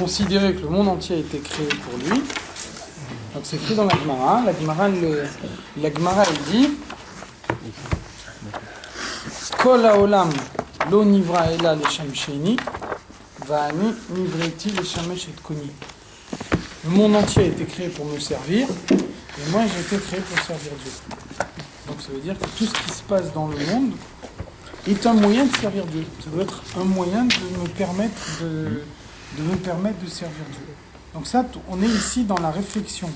considérer que le monde entier a été créé pour lui. Donc c'est écrit dans la Gemara. La Gemara elle dit Kol haolam lo nivra ela lesham sheni va'ani nivreti leshamesh et koni. Le monde entier a été créé pour me servir, et moi j'ai été créé pour servir Dieu. Donc ça veut dire que tout ce qui se passe dans le monde est un moyen de servir Dieu. Ça doit être un moyen de me permettre de servir Dieu. Donc ça, on est ici dans la réflexion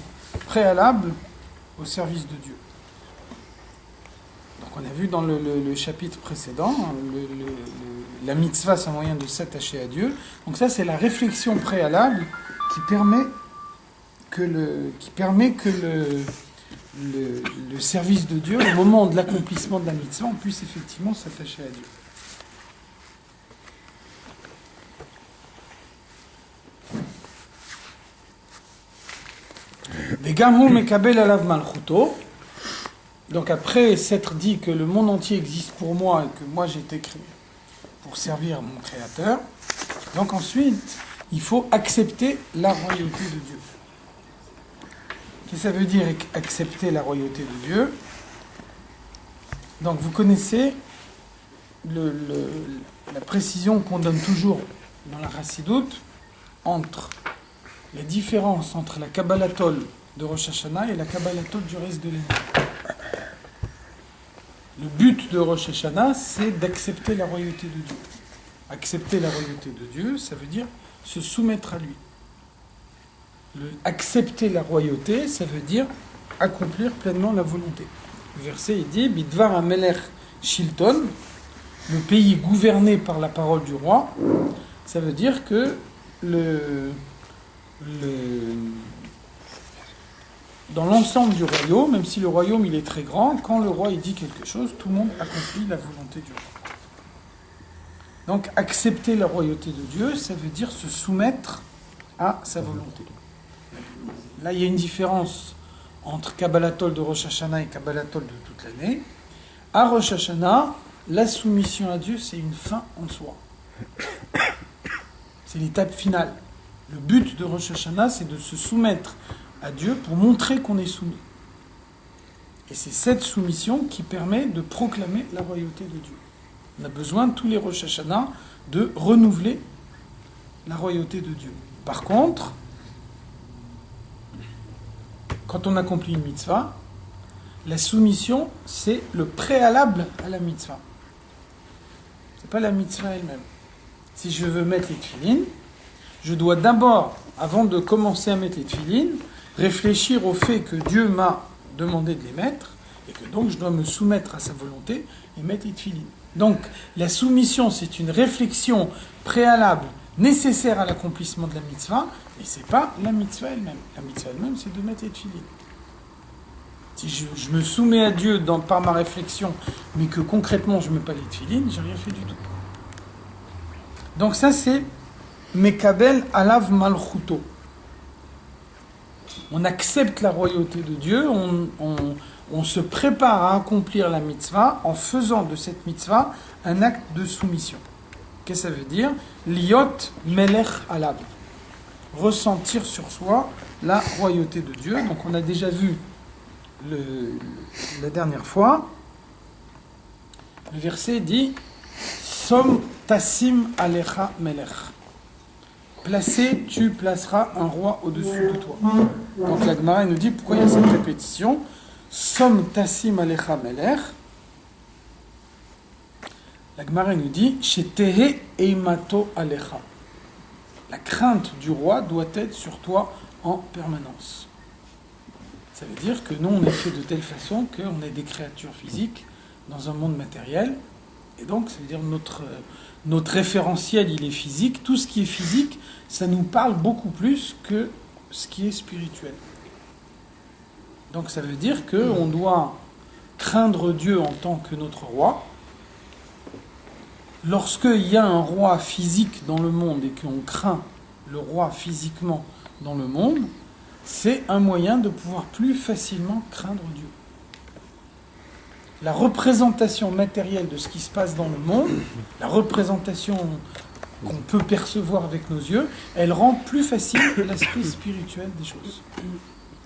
préalable au service de Dieu. Donc on a vu dans le chapitre précédent, la mitzvah c'est un moyen de s'attacher à Dieu. Donc ça c'est la réflexion préalable qui permet que le service de Dieu, au moment de l'accomplissement de la mitzvah, on puisse effectivement s'attacher à Dieu. Donc après s'être dit que le monde entier existe pour moi et que moi j'ai été créé pour servir mon Créateur, donc ensuite il faut accepter la royauté de Dieu. Qu'est-ce que ça veut dire accepter la royauté de Dieu? Donc vous connaissez la précision qu'on donne toujours dans la Chassidoute entre la différence entre la Kabbalatol de Rosh Hashanah et la Kabbalatol du reste de l'année. Le but de Rosh Hashanah, c'est d'accepter la royauté de Dieu. Accepter la royauté de Dieu, ça veut dire se soumettre à lui. Accepter la royauté, ça veut dire accomplir pleinement la volonté. Le verset il dit Bidvar Amelech Shilton, le pays est gouverné par la parole du roi. Ça veut dire que dans l'ensemble du royaume, même si le royaume il est très grand, quand le roi il dit quelque chose, tout le monde accomplit la volonté du roi. Donc accepter la royauté de Dieu, ça veut dire se soumettre à sa volonté. Là, il y a une différence entre Kabbalatol de Rosh Hashanah et Kabbalatol de toute l'année. À Rosh Hashanah, la soumission à Dieu, c'est une fin en soi. C'est l'étape finale. Le but de Rosh Hashanah, c'est de se soumettre à Dieu pour montrer qu'on est soumis. Et c'est cette soumission qui permet de proclamer la royauté de Dieu. On a besoin, tous les Rosh Hashanah, de renouveler la royauté de Dieu. Par contre, quand on accomplit une mitzvah, la soumission, c'est le préalable à la mitzvah. C'est pas la mitzvah elle-même. Si je veux mettre les tefilines, je dois d'abord, avant de commencer à mettre les tefilines, réfléchir au fait que Dieu m'a demandé de les mettre, et que donc je dois me soumettre à sa volonté et mettre les tefilines. Donc, la soumission, c'est une réflexion préalable nécessaire à l'accomplissement de la mitzvah, mais ce n'est pas la mitzvah elle-même. La mitzvah elle-même, c'est de mettre les tefilines. Si je me soumets à Dieu par ma réflexion, mais que concrètement je ne mets pas les tefilines, j'ai rien fait du tout. Donc ça, c'est Mekabel alav malchuto. On accepte la royauté de Dieu, on se prépare à accomplir la mitzvah en faisant de cette mitzvah un acte de soumission. Qu'est-ce que ça veut dire? Liot melech alav. Ressentir sur soi la royauté de Dieu. Donc on a déjà vu la dernière fois, le verset dit Som tassim alecha melech. Placé, tu placeras un roi au-dessus de toi. Donc la Gemara nous dit pourquoi il y a cette répétition. Som tassim alecha melech. La Gemara nous dit Shetehe eimato alecha. La crainte du roi doit être sur toi en permanence. Ça veut dire que nous, on est fait de telle façon qu'on est des créatures physiques dans un monde matériel. Et donc, ça veut dire notre référentiel, il est physique. Tout ce qui est physique, ça nous parle beaucoup plus que ce qui est spirituel. Donc, ça veut dire qu'on doit craindre Dieu en tant que notre roi. Lorsqu'il y a un roi physique dans le monde et qu'on craint le roi physiquement dans le monde, c'est un moyen de pouvoir plus facilement craindre Dieu. La représentation matérielle de ce qui se passe dans le monde, la représentation qu'on peut percevoir avec nos yeux, elle rend plus facile l'aspect spirituel des choses.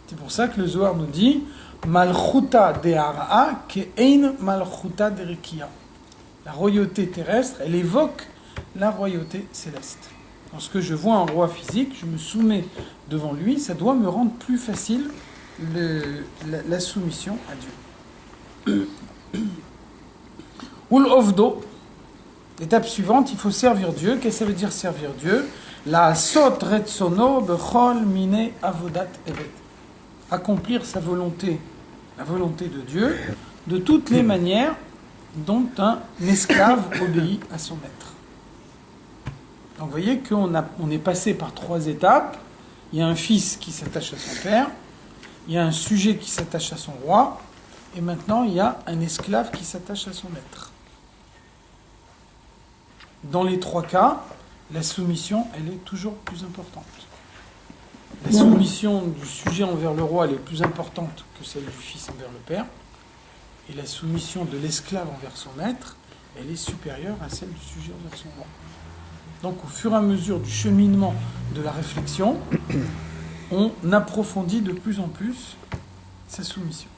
C'est pour ça que le Zohar nous dit Malchuta de Hara'a ke'ein Malchuta de Rekia. La royauté terrestre, elle évoque la royauté céleste. Lorsque je vois un roi physique, je me soumets devant lui, ça doit me rendre plus facile la soumission à Dieu. Ul Ovdo, l'étape suivante, il faut servir Dieu. Qu'est-ce que ça veut dire servir Dieu? La sot retsono bechol mine avodat evet. Accomplir sa volonté, la volonté de Dieu, de toutes les manières dont un esclave obéit à son maître. Donc vous voyez qu'on est passé par 3 étapes. Il y a un fils qui s'attache à son père, il y a un sujet qui s'attache à son roi, et maintenant il y a un esclave qui s'attache à son maître. Dans les 3 cas, la soumission, elle est toujours plus importante. La soumission du sujet envers le roi, elle est plus importante que celle du fils envers le père. Et la soumission de l'esclave envers son maître, elle est supérieure à celle du sujet envers son roi. Donc au fur et à mesure du cheminement de la réflexion, on approfondit de plus en plus sa soumission.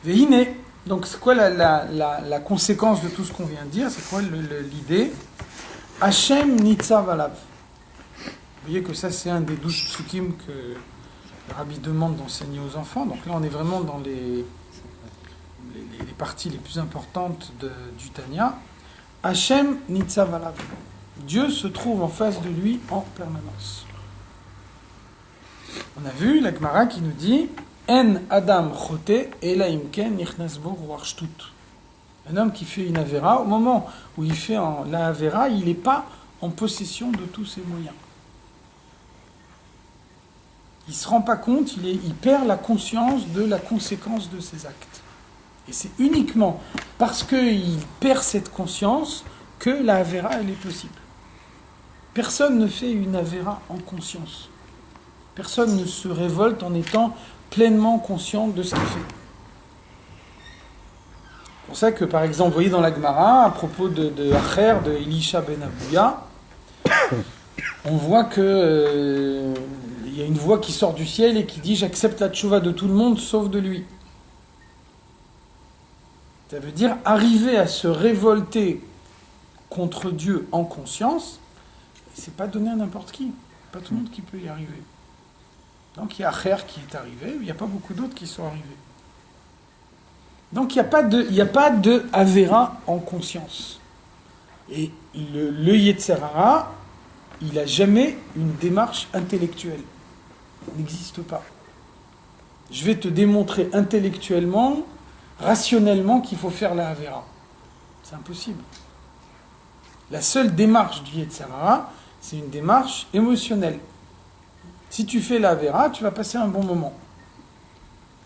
Veine, donc c'est quoi la conséquence de tout ce qu'on vient de dire? C'est quoi l'idée? Hachem nitzav alav. Vous voyez que ça c'est un des 12 psukim que le rabbi demande d'enseigner aux enfants. Donc là on est vraiment dans les parties les plus importantes du Tanya. Hachem nitzav alav. Dieu se trouve en face de lui en permanence. On a vu la Gemara qui nous dit En Adam chote ela imken nichnas bo ruach shtut. Un homme qui fait une avéra, au moment où il fait la avéra, il n'est pas en possession de tous ses moyens. Il ne se rend pas compte, il perd la conscience de la conséquence de ses actes. Et c'est uniquement parce qu'il perd cette conscience que la avéra, elle est possible. Personne ne fait une avéra en conscience. Personne ne se révolte en étant pleinement conscient de ce qu'il fait. C'est pour ça que, par exemple, vous voyez dans la Gemara, à propos de Acher, de Elisha ben Abouya, on voit que il y a une voix qui sort du ciel et qui dit « J'accepte la tchouva de tout le monde, sauf de lui ». Ça veut dire arriver à se révolter contre Dieu en conscience, c'est pas donné à n'importe qui. Pas tout le monde qui peut y arriver. Donc il y a Acher qui est arrivé, il n'y a pas beaucoup d'autres qui sont arrivés. Donc il n'y a pas de Avera en conscience. Et le Yetzer Hara, il n'a jamais une démarche intellectuelle. Il n'existe pas. Je vais te démontrer intellectuellement, rationnellement qu'il faut faire la Avera. C'est impossible. La seule démarche du Yetzer Hara, c'est une démarche émotionnelle. Si tu fais la Avera, tu vas passer un bon moment.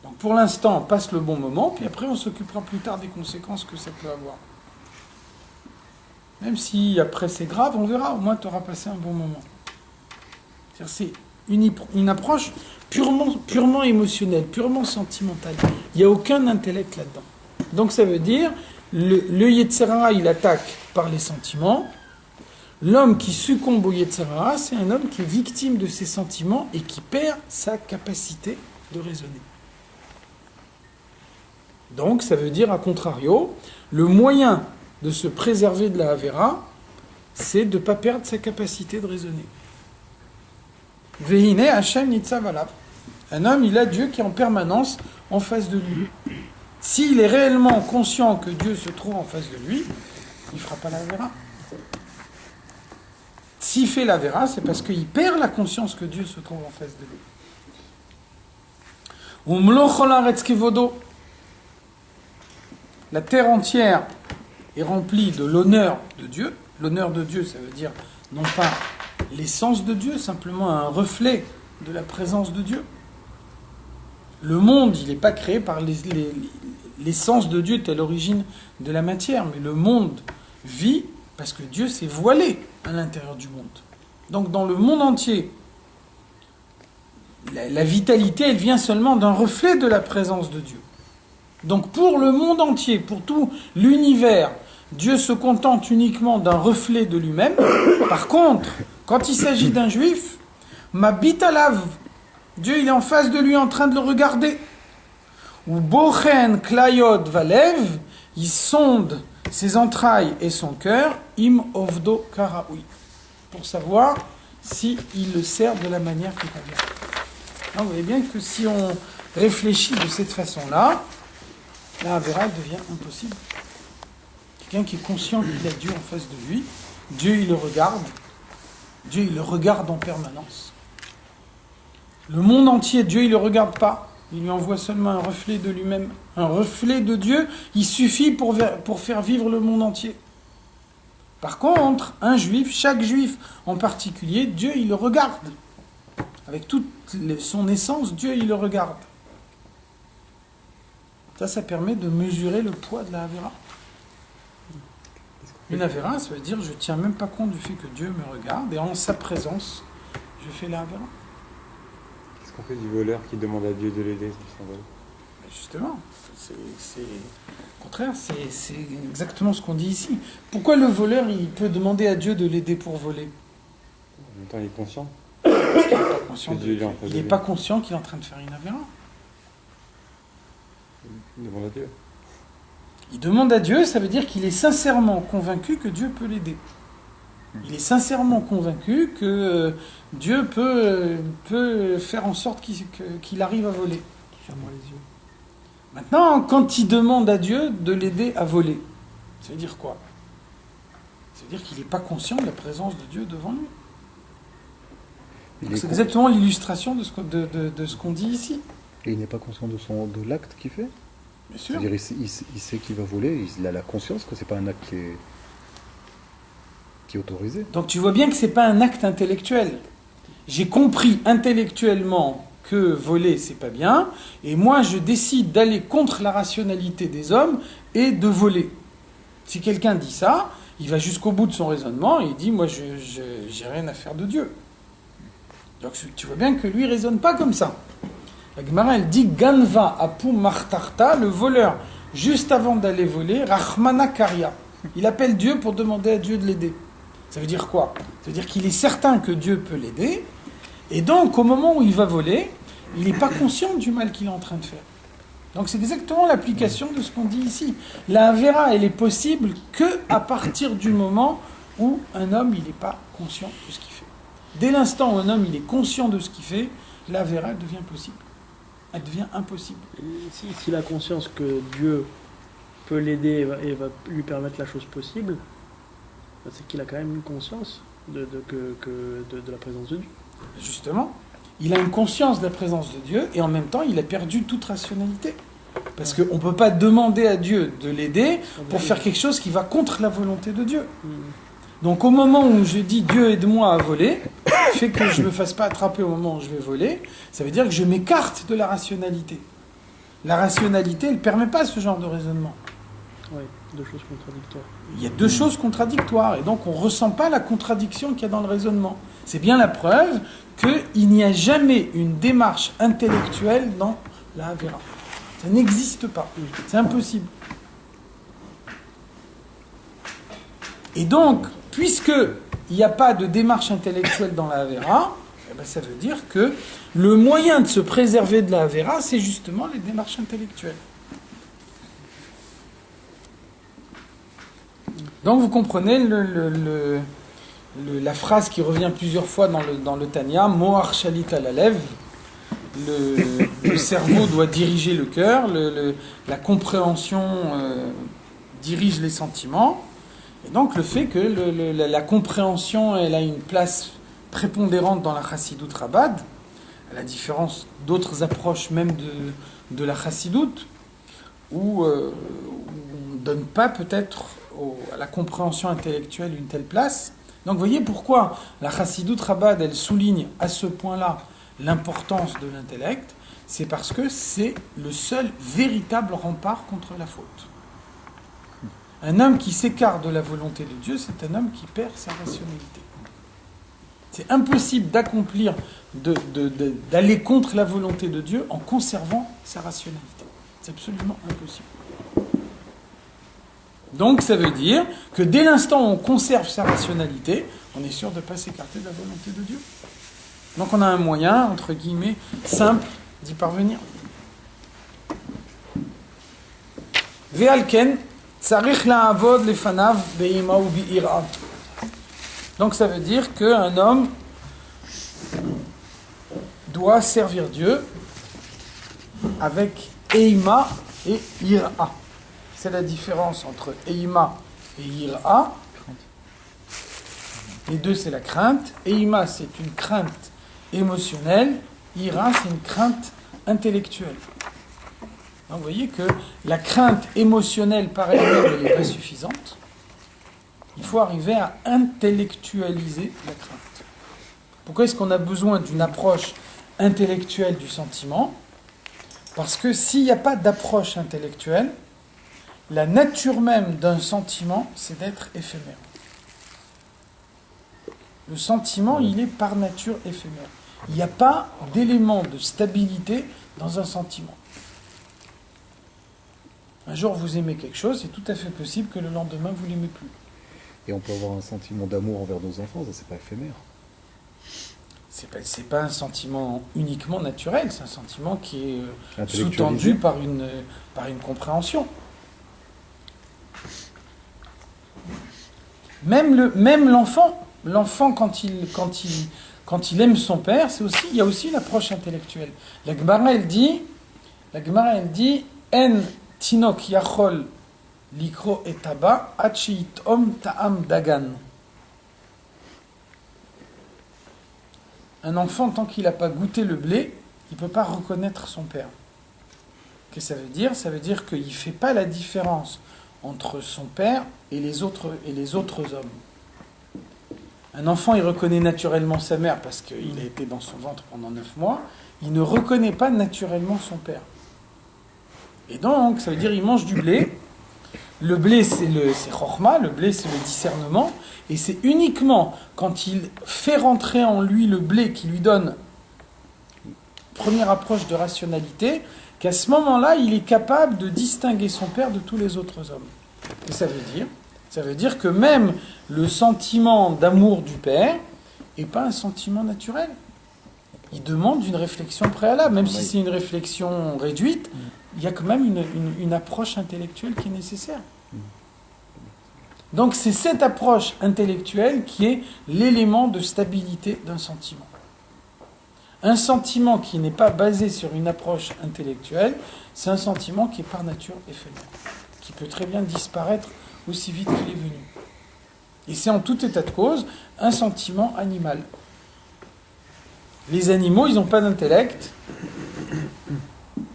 Donc pour l'instant, on passe le bon moment, puis après on s'occupera plus tard des conséquences que ça peut avoir. Même si après c'est grave, on verra, au moins tu auras passé un bon moment. C'est une approche purement émotionnelle, purement sentimentale. Il n'y a aucun intellect là-dedans. Donc ça veut dire, le Yetzer Hara, il attaque par les sentiments. L'homme qui succombe au Yetzer Hara, c'est un homme qui est victime de ses sentiments et qui perd sa capacité de raisonner. Donc, ça veut dire, à contrario, le moyen de se préserver de la Avera, c'est de ne pas perdre sa capacité de raisonner. Vehine Hashem nitzav alav. Un homme, il a Dieu qui est en permanence en face de lui. S'il est réellement conscient que Dieu se trouve en face de lui, il ne fera pas la Avera. S'il fait la Avera, c'est parce qu'il perd la conscience que Dieu se trouve en face de lui. Umlo chol haaretz kevodo. La terre entière est remplie de l'honneur de Dieu. L'honneur de Dieu, ça veut dire non pas l'essence de Dieu, simplement un reflet de la présence de Dieu. Le monde, il n'est pas créé par l'essence de Dieu telle l'origine de la matière, mais le monde vit parce que Dieu s'est voilé à l'intérieur du monde. Donc dans le monde entier, la vitalité, elle vient seulement d'un reflet de la présence de Dieu. Donc pour le monde entier, pour tout l'univers, Dieu se contente uniquement d'un reflet de lui-même. Par contre, quand il s'agit d'un juif, Mabit alav, Dieu il est en face de lui en train de le regarder. Ou Bochen Klayod Valev, il sonde ses entrailles et son cœur, Im Ovdo Karaoui, pour savoir si il le sert de la manière qui convient. Vous voyez bien que si on réfléchit de cette façon-là, la Avera devient impossible. Quelqu'un qui est conscient qu'il a Dieu en face de lui, Dieu il le regarde, Dieu il le regarde en permanence. Le monde entier, Dieu il le regarde pas, il lui envoie seulement un reflet de lui-même, un reflet de Dieu, il suffit pour faire vivre le monde entier. Par contre, un juif, chaque juif en particulier, Dieu il le regarde. Avec toute son essence, Dieu il le regarde. Ça permet de mesurer le poids de la Avera. Une Avera, ça veut dire je ne tiens même pas compte du fait que Dieu me regarde et en sa présence, je fais la Avera. Qu'est-ce qu'on fait du voleur qui demande à Dieu de l'aider s'il s'envole ? Justement, au contraire, c'est exactement ce qu'on dit ici. Pourquoi le voleur il peut demander à Dieu de l'aider pour voler ? En même temps, il est conscient. Parce qu'il n'est pas conscient, il n'est pas lui. conscient qu'il est en train de faire une Avera. Il demande à Dieu. Il demande à Dieu, ça veut dire qu'il est sincèrement convaincu que Dieu peut l'aider. Il est sincèrement convaincu que Dieu peut faire en sorte qu'il arrive à voler. Ferme-moi les yeux. Maintenant, quand il demande à Dieu de l'aider à voler, ça veut dire quoi ? Ça veut dire qu'il n'est pas conscient de la présence de Dieu devant lui. C'est exactement l'illustration de ce qu'on dit ici. Et il n'est pas conscient de l'acte qu'il fait ? Bien sûr. C'est-à-dire il sait qu'il va voler, il a la conscience que ce n'est pas un acte qui est autorisé. Donc tu vois bien que ce n'est pas un acte intellectuel. J'ai compris intellectuellement que voler, c'est pas bien, et moi je décide d'aller contre la rationalité des hommes et de voler. Si quelqu'un dit ça, il va jusqu'au bout de son raisonnement et il dit, moi j'ai rien à faire de Dieu. Donc tu vois bien que lui ne raisonne pas comme ça. La Gemara, elle dit Ganva apu martarta, le voleur, juste avant d'aller voler, Rahmana Karya. Il appelle Dieu pour demander à Dieu de l'aider. Ça veut dire quoi ? Ça veut dire qu'il est certain que Dieu peut l'aider, et donc au moment où il va voler, il n'est pas conscient du mal qu'il est en train de faire. Donc c'est exactement l'application de ce qu'on dit ici. La Avera, elle est possible qu'à partir du moment où un homme il n'est pas conscient de ce qu'il fait. Dès l'instant où un homme il est conscient de ce qu'il fait, la Avera elle devient possible. Elle devient impossible. S'il a conscience que Dieu peut l'aider et va lui permettre la chose possible, c'est qu'il a quand même une conscience de la présence de Dieu. Justement, il a une conscience de la présence de Dieu et en même temps, il a perdu toute rationalité. Parce qu'on ne peut pas demander à Dieu de l'aider pour faire quelque chose qui va contre la volonté de Dieu. Donc au moment où je dis Dieu aide-moi à voler, fait que je ne me fasse pas attraper au moment où je vais voler, ça veut dire que je m'écarte de la rationalité. La rationalité, elle ne permet pas ce genre de raisonnement. Oui, deux choses contradictoires. Il y a deux choses contradictoires, et donc on ne ressent pas la contradiction qu'il y a dans le raisonnement. C'est bien la preuve qu'il n'y a jamais une démarche intellectuelle dans la Avera. Ça n'existe pas. C'est impossible. Et donc, puisqu'il n'y a pas de démarche intellectuelle dans la Avera, eh ben ça veut dire que le moyen de se préserver de la Avera, c'est justement les démarches intellectuelles. Donc vous comprenez la phrase qui revient plusieurs fois dans le Tanya, Mohar Shalit Alalev, le cerveau doit diriger le cœur, la compréhension dirige les sentiments, et donc le fait que la compréhension elle a une place prépondérante dans la Chassidoute Chabad, à la différence d'autres approches même de la Chassidoute, où on ne donne pas peut-être à la compréhension intellectuelle une telle place. Donc vous voyez pourquoi la Chassidoute Chabad elle souligne à ce point-là l'importance de l'intellect, c'est parce que c'est le seul véritable rempart contre la faute. Un homme qui s'écarte de la volonté de Dieu, c'est un homme qui perd sa rationalité. C'est impossible d'accomplir, d'aller contre la volonté de Dieu en conservant sa rationalité. C'est absolument impossible. Donc ça veut dire que dès l'instant où on conserve sa rationalité, on est sûr de ne pas s'écarter de la volonté de Dieu. Donc on a un moyen, entre guillemets, simple d'y parvenir. Ve'alken, tzarich la'avod lefanav be'ima ou bi'ira. Donc ça veut dire qu'un homme doit servir Dieu avec Eima et Ira. C'est la différence entre Eima et Ira. Les deux, c'est la crainte. Eima, c'est une crainte émotionnelle. Ira, c'est une crainte intellectuelle. Donc, vous voyez que la crainte émotionnelle par elle-même, elle n'est pas suffisante. Il faut arriver à intellectualiser la crainte. Pourquoi est-ce qu'on a besoin d'une approche intellectuelle du sentiment ? Parce que s'il n'y a pas d'approche intellectuelle, la nature même d'un sentiment, c'est d'être éphémère. Le sentiment, il est par nature éphémère. Il n'y a pas d'élément de stabilité dans un sentiment. Un jour, vous aimez quelque chose, c'est tout à fait possible que le lendemain, vous ne l'aimez plus. Et on peut avoir un sentiment d'amour envers nos enfants, ça c'est pas éphémère. C'est pas un sentiment uniquement naturel, c'est un sentiment qui est sous-tendu par une compréhension. Même l'enfant quand il aime son père, il y a aussi une approche intellectuelle. La Gemara elle dit en tinok yachol likro etaba achit om ta'am dagan. Un enfant, tant qu'il n'a pas goûté le blé, il ne peut pas reconnaître son père. Qu'est-ce que ça veut dire ? Ça veut dire qu'il ne fait pas la différence entre son père et les autres hommes. Un enfant, il reconnaît naturellement sa mère parce qu'il a été dans son ventre pendant 9 mois. Il ne reconnaît pas naturellement son père. Et donc, ça veut dire qu'il mange du blé. Le blé, c'est chokhma, le blé, c'est le discernement. Et c'est uniquement quand il fait rentrer en lui le blé qui lui donne première approche de rationalité, qu'à ce moment-là, il est capable de distinguer son père de tous les autres hommes. Et ça veut dire que même le sentiment d'amour du père n'est pas un sentiment naturel. Il demande une réflexion préalable. Même si c'est une réflexion réduite, il y a quand même une approche intellectuelle qui est nécessaire. Donc c'est cette approche intellectuelle qui est l'élément de stabilité d'un sentiment. Un sentiment qui n'est pas basé sur une approche intellectuelle, c'est un sentiment qui est par nature éphémère, qui peut très bien disparaître aussi vite qu'il est venu. Et c'est en tout état de cause un sentiment animal. Les animaux, ils n'ont pas d'intellect,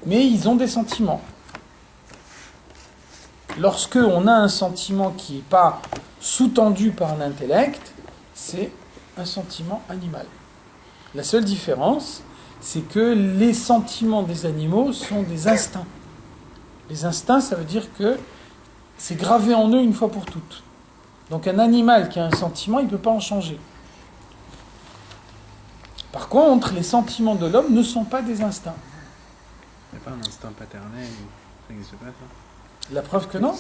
mais ils ont des sentiments. Lorsque on a un sentiment qui n'est pas sous-tendu par l'intellect, c'est un sentiment animal. La seule différence, c'est que les sentiments des animaux sont des instincts. Les instincts, ça veut dire que c'est gravé en eux une fois pour toutes. Donc un animal qui a un sentiment, il ne peut pas en changer. Par contre, les sentiments de l'homme ne sont pas des instincts. Il n'y a pas un instinct paternel, ça n'existe pas ça. La preuve que non.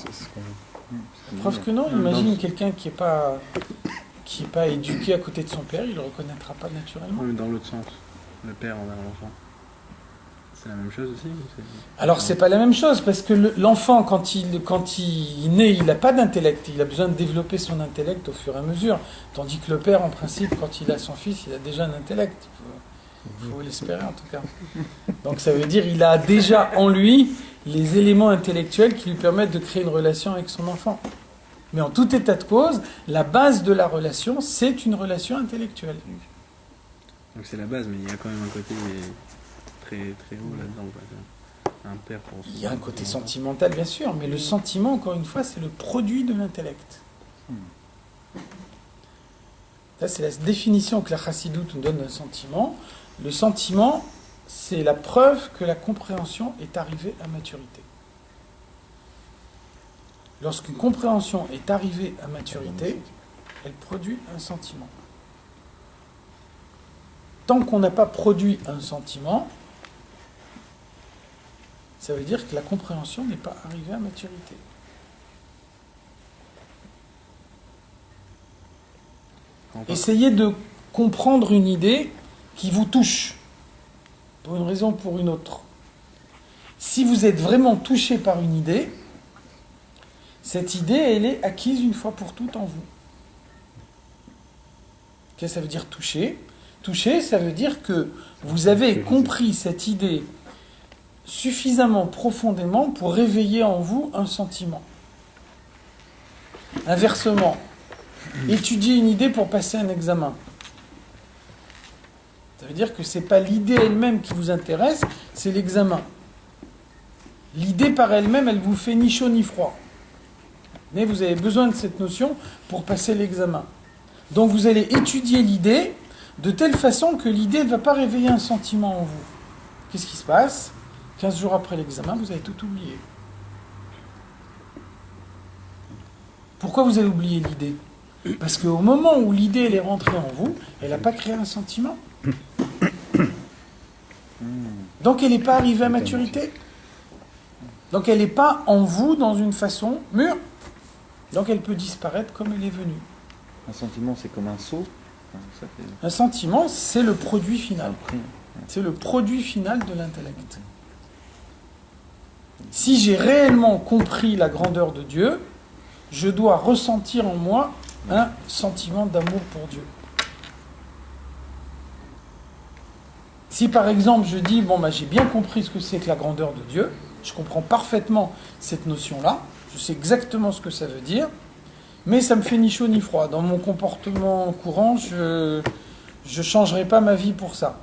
La preuve que non. Imagine quelqu'un qui n'est pas éduqué à côté de son père, il ne le reconnaîtra pas naturellement. Même dans l'autre sens, le père envers l'enfant. C'est la même chose aussi Alors c'est pas la même chose, parce que l'enfant, quand il naît, il n'a pas d'intellect. Il a besoin de développer son intellect au fur et à mesure. Tandis que le père, en principe, quand il a son fils, il a déjà un intellect. Il faut l'espérer en tout cas. Donc ça veut dire qu'il a déjà en lui les éléments intellectuels qui lui permettent de créer une relation avec son enfant. Mais en tout état de cause, la base de la relation, c'est une relation intellectuelle. Donc c'est la base, mais il y a quand même un côté très, très haut là-dedans. Un père pour son Il y a un côté sentimental, bien sûr, mais le sentiment, encore une fois, c'est le produit de l'intellect. Ça, c'est la définition que la chassidoute nous donne d'un sentiment. Le sentiment, c'est la preuve que la compréhension est arrivée à maturité. Lorsqu'une compréhension est arrivée à maturité, elle produit un sentiment. Tant qu'on n'a pas produit un sentiment, ça veut dire que la compréhension n'est pas arrivée à maturité. Essayez de comprendre une idée qui vous touche, pour une raison ou pour une autre. Si vous êtes vraiment touché par une idée, cette idée, elle est acquise une fois pour toutes en vous. Qu'est-ce que ça veut dire toucher ? Toucher, ça veut dire que vous avez compris cette idée suffisamment profondément pour réveiller en vous un sentiment. Inversement, étudier une idée pour passer un examen. Ça veut dire que ce n'est pas l'idée elle-même qui vous intéresse, c'est l'examen. L'idée par elle-même, elle vous fait ni chaud ni froid. Mais vous avez besoin de cette notion pour passer l'examen. Donc vous allez étudier l'idée de telle façon que l'idée ne va pas réveiller un sentiment en vous. Qu'est-ce qui se passe ? 15 jours après l'examen, vous avez tout oublié. Pourquoi vous avez oublié l'idée ? Parce qu'au moment où l'idée elle est rentrée en vous, elle n'a pas créé un sentiment. Donc elle n'est pas arrivée à maturité. Donc elle n'est pas en vous dans une façon mûre. Donc elle peut disparaître comme elle est venue. Un sentiment, c'est comme un saut. Un sentiment, c'est le produit final. C'est le produit final de l'intellect. Si j'ai réellement compris la grandeur de Dieu, je dois ressentir en moi un sentiment d'amour pour Dieu. Si par exemple je dis, j'ai bien compris ce que c'est que la grandeur de Dieu, je comprends parfaitement cette notion-là, je sais exactement ce que ça veut dire, mais ça me fait ni chaud ni froid. Dans mon comportement courant, je ne changerai pas ma vie pour ça.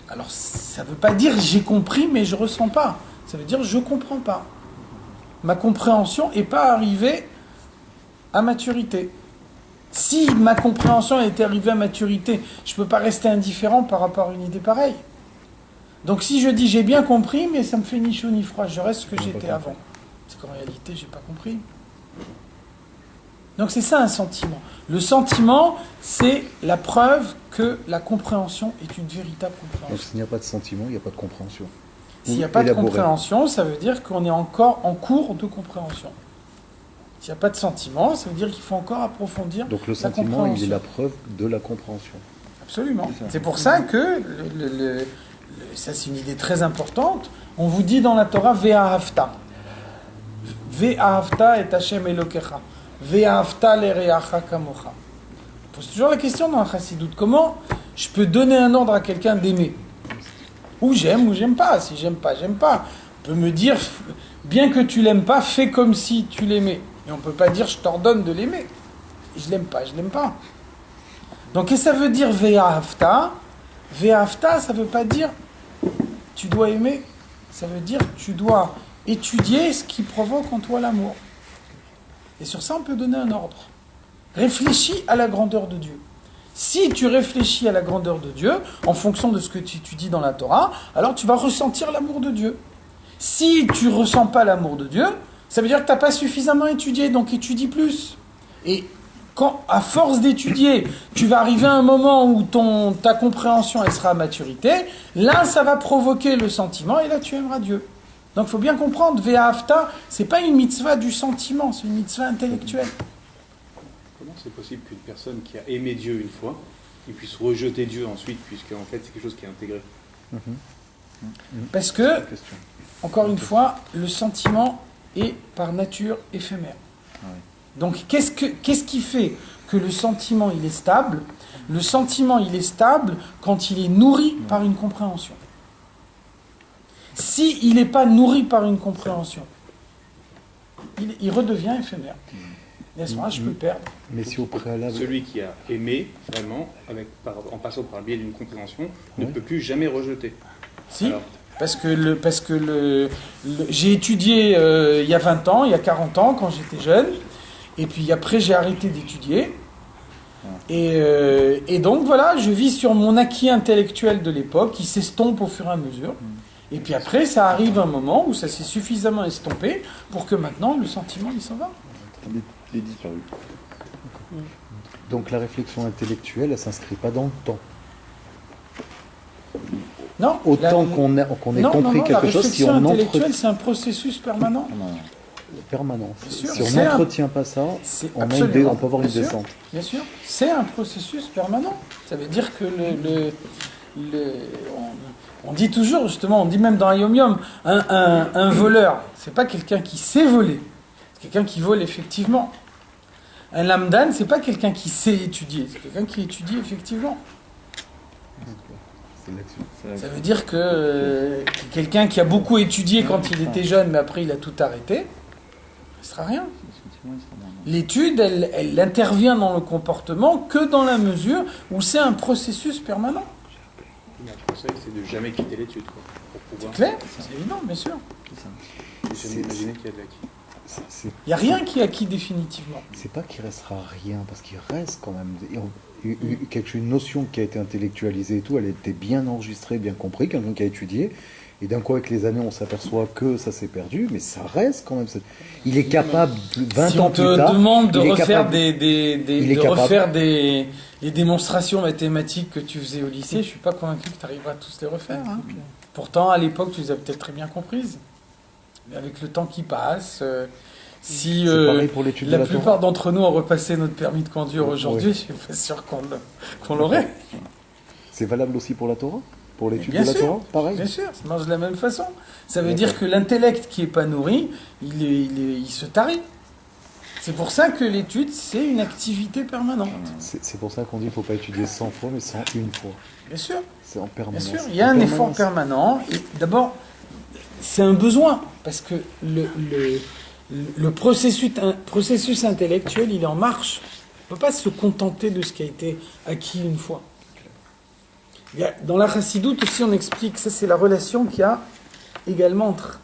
Alors ça ne veut pas dire j'ai compris mais je ne ressens pas. Ça veut dire je ne comprends pas. Ma compréhension n'est pas arrivée à maturité. Si ma compréhension était arrivée à maturité, je ne peux pas rester indifférent par rapport à une idée pareille. Donc si je dis j'ai bien compris, mais ça me fait ni chaud ni froid, je reste ce que j'étais avant. C'est qu'en réalité, j'ai pas compris. Donc c'est ça un sentiment. Le sentiment, c'est la preuve que la compréhension est une véritable compréhension. Donc s'il n'y a pas de sentiment, il n'y a pas de compréhension. S'il n'y a pas de compréhension, ça veut dire qu'on est encore en cours de compréhension. S'il n'y a pas de sentiment, ça veut dire qu'il faut encore approfondir la compréhension. Donc le sentiment, il est la preuve de la compréhension. Absolument. C'est pour ça que, ça c'est une idée très importante, on vous dit dans la Torah, Ve'ahavta. Ve'ahavta et Hashem Elokecha. Ve'ahavta l'ereacha kamocha. On pose toujours la question dans la Chassidut, comment je peux donner un ordre à quelqu'un d'aimer ? Ou j'aime pas. Si j'aime pas, j'aime pas. On peut me dire, bien que tu l'aimes pas, fais comme si tu l'aimais. Et on peut pas dire, je t'ordonne de l'aimer. Je l'aime pas. Donc, qu'est-ce que ça veut dire Ve'ahavta ? Ve'ahavta, ça veut pas dire tu dois aimer. Ça veut dire tu dois étudier ce qui provoque en toi l'amour. Et sur ça, on peut donner un ordre. Réfléchis à la grandeur de Dieu. Si tu réfléchis à la grandeur de Dieu, en fonction de ce que tu étudies dans la Torah, alors tu vas ressentir l'amour de Dieu. Si tu ne ressens pas l'amour de Dieu, ça veut dire que tu n'as pas suffisamment étudié, donc étudie plus. Et quand, à force d'étudier, tu vas arriver à un moment où ta compréhension elle sera à maturité, là, ça va provoquer le sentiment, et là, tu aimeras Dieu. Donc, il faut bien comprendre, Ve'ahavta, ce n'est pas une mitzvah du sentiment, c'est une mitzvah intellectuelle. Comment c'est possible qu'une personne qui a aimé Dieu une fois, il puisse rejeter Dieu ensuite, puisque en fait c'est quelque chose qui est intégré? Parce que, encore une fois, le sentiment est par nature éphémère. Donc qu'est-ce qui fait que le sentiment il est stable? Le sentiment il est stable quand il est nourri par une compréhension. S'il n'est pas nourri par une compréhension, il redevient éphémère. Et à ce moment-là, je peux le perdre. Mais si au préalable... Celui qui a aimé, vraiment, en passant par le biais d'une compréhension, ne peut plus jamais rejeter. Si, alors, parce que j'ai étudié il y a 20 ans, il y a 40 ans, quand j'étais jeune, et puis après j'ai arrêté d'étudier. Et donc voilà, je vis sur mon acquis intellectuel de l'époque, qui s'estompe au fur et à mesure. Et puis après, ça arrive un moment où ça s'est suffisamment estompé pour que maintenant, le sentiment, il s'en va. Il est disparu. Donc la réflexion intellectuelle, elle ne s'inscrit pas dans le temps. Non. autant qu'on ait compris quelque chose, si La réflexion on intellectuelle, c'est un processus permanent. permanent. Bien sûr, Si on c'est n'entretient pas ça, C'est on absolument, peut avoir une bien sûr. descente. Bien sûr, c'est un processus permanent. Ça veut dire que on dit toujours, justement, on dit même dans Yom Yom, un voleur, c'est pas quelqu'un qui sait voler, c'est quelqu'un qui vole effectivement. Un lamdan, c'est pas quelqu'un qui sait étudier, c'est quelqu'un qui étudie effectivement. C'est là-dessus. Ça veut dire que quelqu'un qui a beaucoup étudié quand il était jeune, mais après il a tout arrêté, il ne sera rien. L'étude, elle intervient dans le comportement que dans la mesure où c'est un processus permanent. Mais le conseil, c'est de jamais quitter l'étude, quoi, pour C'est pouvoir clair, c'est évident, bien sûr. jamais imaginer qu'il y a de l'acquis. C'est Il n'y a rien qui est acquis définitivement. c'est pas qu'il restera rien, parce qu'il reste quand même une notion qui a été intellectualisée et tout, elle était bien enregistrée, bien comprise, quelqu'un qui a étudié, et d'un coup avec les années on s'aperçoit que ça s'est perdu, mais ça reste quand même. Il est capable, 20 Si ans on te plus tard, demande de il est refaire, capable- il est de capable. refaire les démonstrations mathématiques que tu faisais au lycée, je ne suis pas convaincu que tu arriveras à tous les refaire. Hein. Pourtant, à l'époque, tu les as peut-être très bien comprises. Mais avec le temps qui passe, si C'est pareil pour l'étude de la la Torah. plupart d'entre nous ont repassé notre permis de conduire aujourd'hui, Oui. je suis pas sûr qu'on l'aurait. C'est valable aussi pour la Torah, pour l'étude Bien de la sûr. Torah, pareil. Bien sûr, ça marche de la même façon. Ça veut D'accord. dire que l'intellect qui n'est pas nourri, il se tarit. C'est pour ça que l'étude, c'est une activité permanente. C'est pour ça qu'on dit qu'il ne faut pas étudier 100 fois, mais 101 fois. Bien sûr, C'est en bien permanence. sûr. Il y a un effort permanent. Et d'abord, c'est un besoin. Parce que le processus intellectuel, il est en marche. On ne peut pas se contenter de ce qui a été acquis une fois. Dans la chassidoute aussi, on explique, ça c'est la relation qu'il y a également entre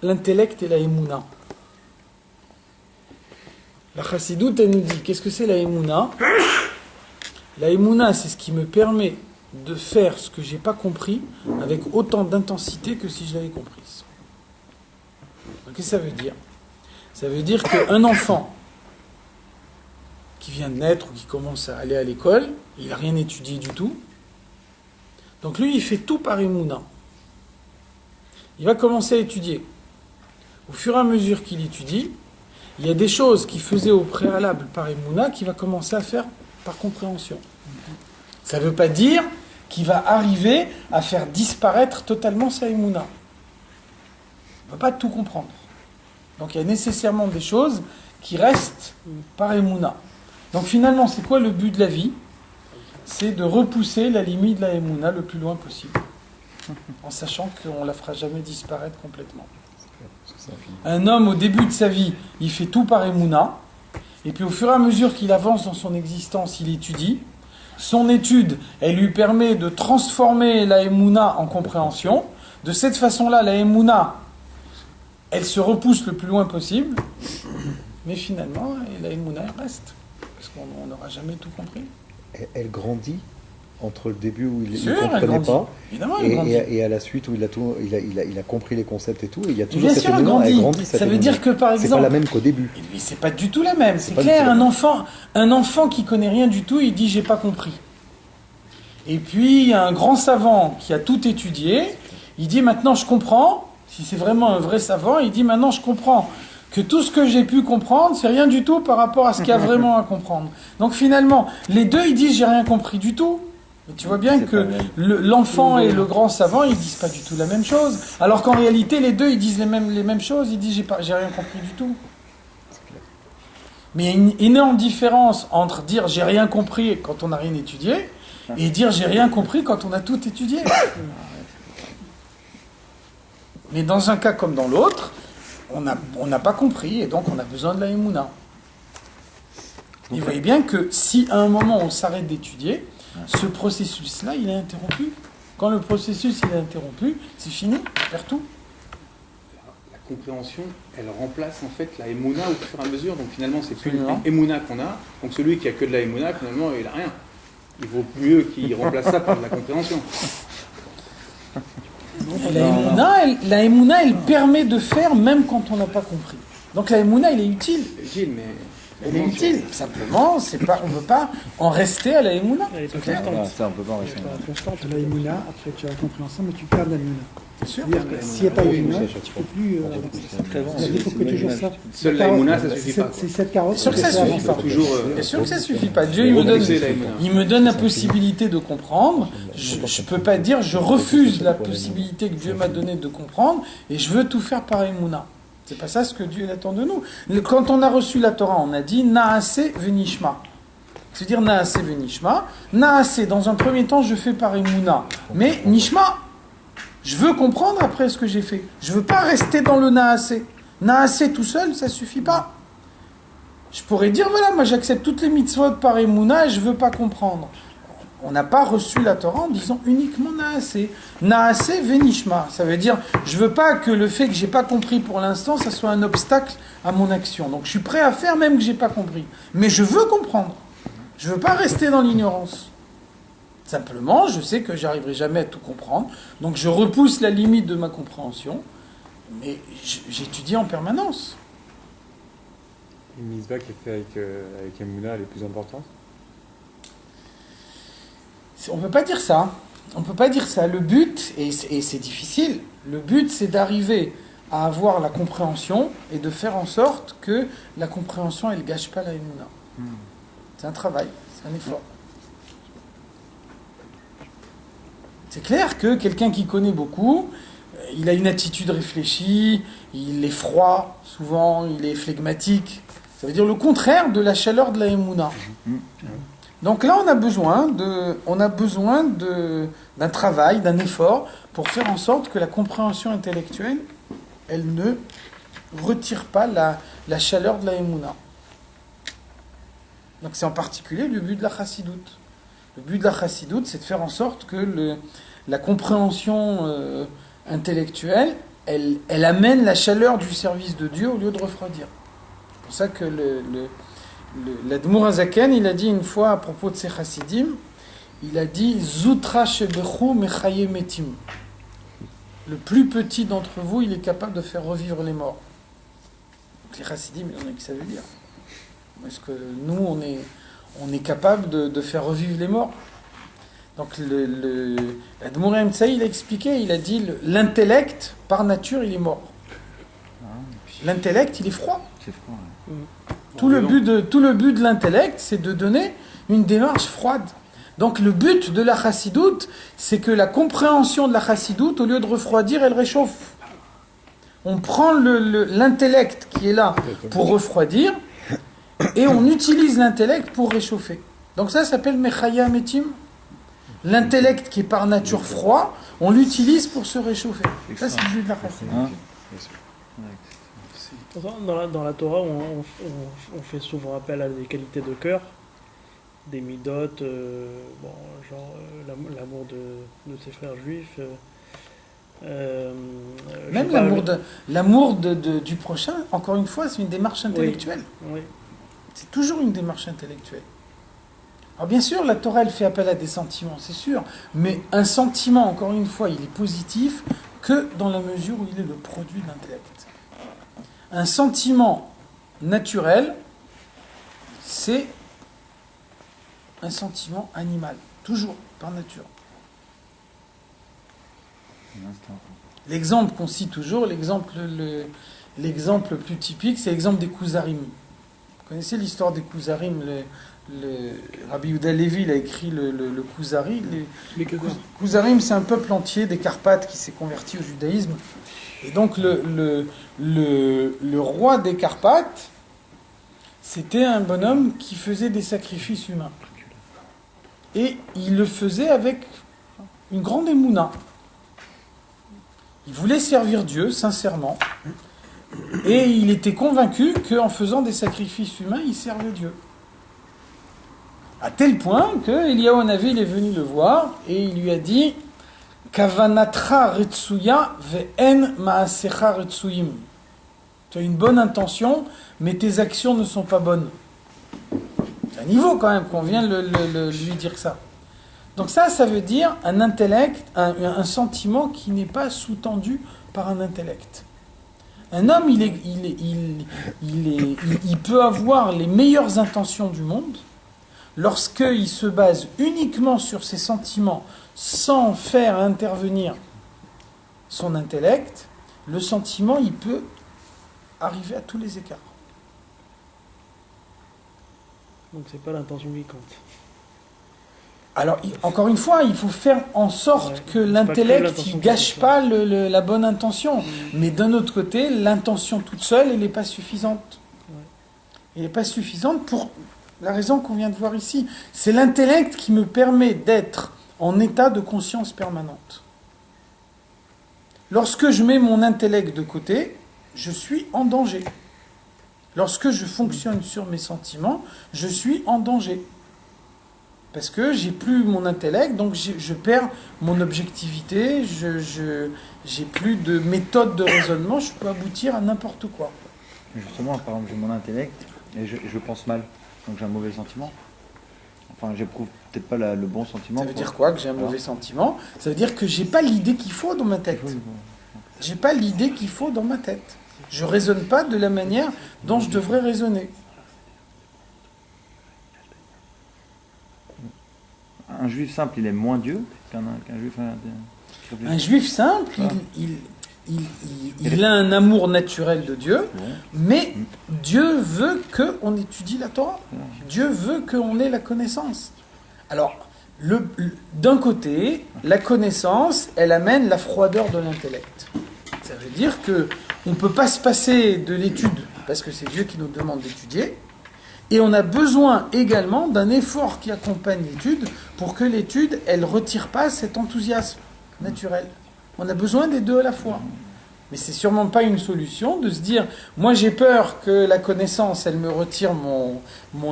l'intellect et la émouna. La chassidoute, elle nous dit, qu'est-ce que c'est la émouna? La émouna, c'est ce qui me permet de faire ce que j'ai pas compris avec autant d'intensité que si je l'avais comprise. Donc, qu'est-ce que ça veut dire? Ça veut dire qu'un enfant qui vient de naître ou qui commence à aller à l'école, il n'a rien étudié du tout. Donc lui, il fait tout par émouna. Il va commencer à étudier. Au fur et à mesure qu'il étudie, il y a des choses qu'il faisait au préalable par émouna qu'il va commencer à faire par compréhension. Ça ne veut pas dire qu'il va arriver à faire disparaître totalement sa émouna. Il ne peut pas tout comprendre. Donc il y a nécessairement des choses qui restent par émouna. Donc finalement, c'est quoi le but de la vie? C'est de repousser la limite de la émouna le plus loin possible, en sachant qu'on ne la fera jamais disparaître complètement. Un homme, au début de sa vie, il fait tout par émouna, et puis au fur et à mesure qu'il avance dans son existence, il étudie. Son étude, elle lui permet de transformer la émouna en compréhension. De cette façon-là, la émouna, elle se repousse le plus loin possible, mais finalement, la émouna, elle reste, parce qu'on n'aura jamais tout compris. Elle grandit entre le début où il ne Sûr, elle comprenait grandit. pas Évidemment, elle grandit. et à la suite où il a compris les concepts et tout. Et il y a toujours Bien cette sûr, elle émouna, grandit. grandit. cette Ça veut émouna. dire que, par C'est pas exemple, la même qu'au début. mais c'est pas du tout la même, c'est pas du clair. tout la même. Un enfant qui connaît rien du tout, il dit j'ai pas compris. Et puis il y a un grand savant qui a tout étudié, il dit maintenant je comprends. Si c'est vraiment un vrai savant, il dit maintenant je comprends que tout ce que j'ai pu comprendre, c'est rien du tout par rapport à ce qu'il y a vraiment à comprendre. Donc finalement, les deux ils disent j'ai rien compris du tout. Mais tu vois bien C'est que pas vrai. l'enfant et le grand savant, ils disent pas du tout la même chose. Alors qu'en réalité, les deux, ils disent les mêmes choses. Ils disent j'ai rien compris du tout. Mais il y a une énorme différence entre dire j'ai rien compris quand on n'a rien étudié et dire j'ai rien compris quand on a tout étudié. Mais dans un cas comme dans l'autre, on n'a pas compris et donc on a besoin de la émouna. Et vous voyez bien que si à un moment on s'arrête d'étudier, ce processus-là, il est interrompu. Quand le processus il est interrompu, c'est fini, on perd tout. La compréhension, elle remplace en fait la émouna au fur et à mesure. Donc finalement, c'est plus Absolument. l'émouna qu'on a. Donc celui qui a que de la émouna, finalement, il a rien. Il vaut mieux qu'il remplace ça par de la compréhension. La émouna, elle permet de faire même quand on n'a pas compris. Donc la émouna, elle est utile. Gilles, mais Elle est utile. Simplement, on ne peut pas en rester à la Emouna. Elle est pas C'est clair. constante. Voilà, ça, on peut pas en Elle rester. est pas constante. La Emouna, après tu as la compréhension, mais tu perds la Emouna. C'est sûr. C'est-à-dire que s'il n'y a pas Emouna, tu ne peux plus avancer. C'est très bon. Il faut que toujours ça. Seule la Emouna, ça suffit pas. C'est cette carotte. Bien sûr que ça fait suffit avancer. pas. Toujours. Bien sûr que ça suffit pas. Dieu, il me donne la possibilité de comprendre. Je ne peux pas dire je refuse la possibilité que Dieu m'a donnée de comprendre et je veux tout faire par Emouna. C'est pas ça ce que Dieu attend de nous. Quand on a reçu la Torah, on a dit Naase venishma. C'est-à-dire Naase venishma. Naase, dans un premier temps, je fais par Emouna. Mais Nishma, je veux comprendre après ce que j'ai fait. Je veux pas rester dans le Naase. Naase tout seul, ça suffit pas. Je pourrais dire, voilà, moi j'accepte toutes les mitzvot par Emouna et je veux pas comprendre. On n'a pas reçu la Torah en disant uniquement Naase. Naase venishma. Ça veut dire, je veux pas que le fait que j'ai pas compris pour l'instant, ça soit un obstacle à mon action. Donc je suis prêt à faire même que j'ai pas compris. Mais je veux comprendre. Je veux pas rester dans l'ignorance. Simplement, je sais que j'arriverai jamais à tout comprendre. Donc je repousse la limite de ma compréhension. Mais j'étudie en permanence. Une mitzvah qui est faite avec Emouna, elle est plus importante. On ne peut pas dire ça. On ne peut pas dire ça. Le but, et c'est difficile, le but c'est d'arriver à avoir la compréhension et de faire en sorte que la compréhension, elle ne gâche pas la Emouna. C'est un travail, c'est un effort. C'est clair que quelqu'un qui connaît beaucoup, il a une attitude réfléchie, il est froid souvent, il est flegmatique. Ça veut dire le contraire de la chaleur de la Emouna. Donc là, on a besoin d'un travail, d'un effort pour faire en sorte que la compréhension intellectuelle, elle ne retire pas la chaleur de la Emouna. Donc c'est en particulier le but de la chassidoute. Le but de la chassidoute, c'est de faire en sorte que la compréhension intellectuelle, elle amène la chaleur du service de Dieu au lieu de refroidir. C'est pour ça que l'Admour Hazaken, il a dit une fois à propos de ses chassidim, il a dit « Zutra shebechu mechaye metim ». Le plus petit d'entre vous, il est capable de faire revivre les morts. Donc les chassidim, il y en a qui ça veut dire. Est-ce que nous, on est capable de faire revivre les morts? Donc l'Admour Emtsaï, il a expliqué, il a dit l'intellect, par nature, il est mort. L'intellect, il est froid. C'est froid. Tout le but de l'intellect, c'est de donner une démarche froide. Donc le but de la chassidoute, c'est que la compréhension de la chassidoute, au lieu de refroidir, elle réchauffe. On prend l'intellect qui est là pour refroidir, et on utilise l'intellect pour réchauffer. Donc ça s'appelle mechaya metim. L'intellect qui est par nature froid, on l'utilise pour se réchauffer. Ça, c'est le but de la chassidoute. Dans la Torah, on fait souvent appel à des qualités de cœur, des midotes, l'amour de ses frères juifs. Même l'amour du prochain, encore une fois, c'est une démarche intellectuelle. Oui. C'est toujours une démarche intellectuelle. Alors bien sûr, la Torah, elle fait appel à des sentiments, c'est sûr. Mais un sentiment, encore une fois, il est positif que dans la mesure où il est le produit de l'intellect. Un sentiment naturel, c'est un sentiment animal, toujours, par nature. L'exemple qu'on cite toujours, l'exemple le plus typique, c'est l'exemple des Kouzarim. Vous connaissez l'histoire des Kouzarim? Rabbi Yehuda Levi, il a écrit le Kouzari. Les Kouzarim, c'est un peuple entier des Carpates qui s'est converti au judaïsme. Et donc le roi des Carpates, c'était un bonhomme qui faisait des sacrifices humains. Et il le faisait avec une grande émouna. Il voulait servir Dieu, sincèrement. Et il était convaincu qu'en faisant des sacrifices humains, il servait Dieu. À tel point que Eliyahu Hanavi, il est venu le voir et il lui a dit Kavanatra retsuya ve'en ma'asecha retsuyim. Tu as une bonne intention, mais tes actions ne sont pas bonnes. C'est un niveau quand même qu'on vient lui dire ça. Donc ça veut dire un intellect, un sentiment qui n'est pas sous-tendu par un intellect. Un homme, il peut avoir les meilleures intentions du monde lorsqu'il se base uniquement sur ses sentiments sans faire intervenir son intellect. Le sentiment, il peut arriver à tous les écarts. Donc c'est pas l'intention qui compte. Alors, encore une fois, il faut faire en sorte que l'intellect ne gâche pas la bonne intention. Mais d'un autre côté, l'intention toute seule, elle n'est pas suffisante. Elle n'est pas suffisante pour la raison qu'on vient de voir ici. C'est l'intellect qui me permet d'être en état de conscience permanente. Lorsque je mets mon intellect de côté, je suis en danger. Lorsque je fonctionne sur mes sentiments, je suis en danger. Parce que j'ai plus mon intellect, donc je perds mon objectivité, j'ai plus de méthode de raisonnement, je peux aboutir à n'importe quoi. Justement, par exemple, j'ai mon intellect et je pense mal, donc j'ai un mauvais sentiment. Enfin, j'éprouve peut-être pas le bon sentiment. Ça veut dire quoi que j'ai un mauvais sentiment? Ça veut dire que j'ai pas l'idée qu'il faut dans ma tête. J'ai pas l'idée qu'il faut dans ma tête. Je raisonne pas de la manière dont je devrais raisonner. Un juif simple, il aime moins Dieu qu'un juif... Un juif simple, il a un amour naturel de Dieu, mais Dieu veut qu'on étudie la Torah. Dieu veut qu'on ait la connaissance. Alors, d'un côté, la connaissance, elle amène la froideur de l'intellect. Ça veut dire qu'on ne peut pas se passer de l'étude, parce que c'est Dieu qui nous demande d'étudier. Et on a besoin également d'un effort qui accompagne l'étude pour que l'étude, elle ne retire pas cet enthousiasme naturel. On a besoin des deux à la fois. Mais c'est sûrement pas une solution de se dire, moi j'ai peur que la connaissance, elle me retire mon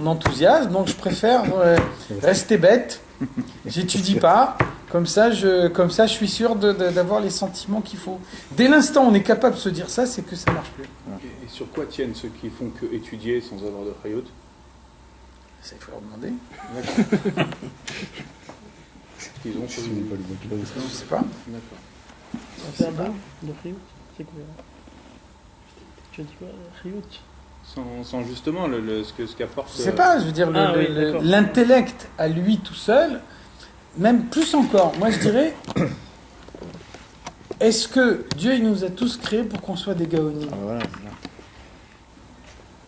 enthousiasme, donc je préfère rester bête, j'étudie pas, comme ça je suis sûr d'avoir les sentiments qu'il faut. Dès l'instant où on est capable de se dire ça, c'est que ça marche plus. Et sur quoi tiennent ceux qui font que étudier sans avoir de chayot? Ça, il faut leur demander. Ils ont choisi. Je sais pas. D'accord. On fait un bain de Riout. C'est quoi? Tu as dit quoi? Riout? Sans justement ce qu'apporte... Je sais pas, je veux dire, l'intellect à lui tout seul, même plus encore, moi je dirais, est-ce que Dieu il nous a tous créés pour qu'on soit des gaonim? Voilà.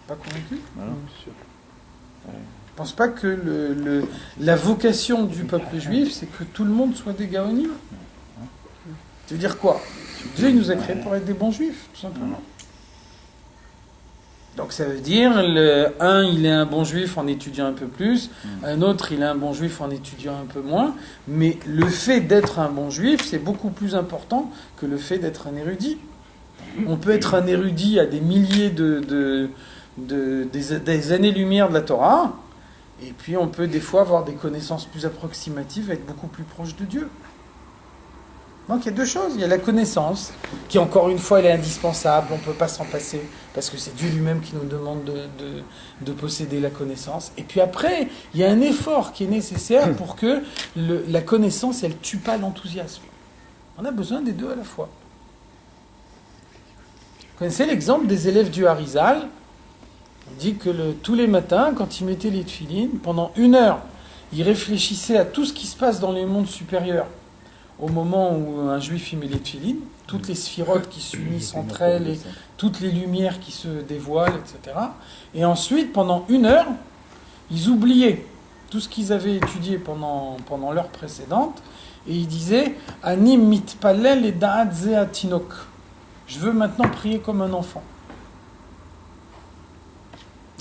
Pas convaincu? Voilà. Sûr. Je pense pas que la vocation du peuple juif, c'est que tout le monde soit des gaonim. Ça veut dire quoi? Dieu il nous a créés pour être des bons juifs, tout simplement. Donc ça veut dire, un il est un bon juif en étudiant un peu plus, un autre il est un bon juif en étudiant un peu moins, mais le fait d'être un bon juif, c'est beaucoup plus important que le fait d'être un érudit. On peut être un érudit à des milliers des années-lumière de la Torah, et puis on peut des fois avoir des connaissances plus approximatives, être beaucoup plus proche de Dieu. Donc il y a deux choses. Il y a la connaissance, qui encore une fois elle est indispensable, on ne peut pas s'en passer, parce que c'est Dieu lui-même qui nous demande de posséder la connaissance. Et puis après, il y a un effort qui est nécessaire pour que la connaissance, elle ne tue pas l'enthousiasme. On a besoin des deux à la fois. Vous connaissez l'exemple des élèves du Harizal? On dit que tous les matins, quand ils mettaient les tefilines, pendant 1 heure, ils réfléchissaient à tout ce qui se passe dans les mondes supérieurs. Au moment où un juif y met les tefilines, toutes les sphirotes qui s'unissent entre elles, et toutes les lumières qui se dévoilent, etc. Et ensuite, pendant 1 heure, ils oubliaient tout ce qu'ils avaient étudié pendant l'heure précédente, et ils disaient « Anim mitpalel et da'at ze atinok » Je veux maintenant prier comme un enfant.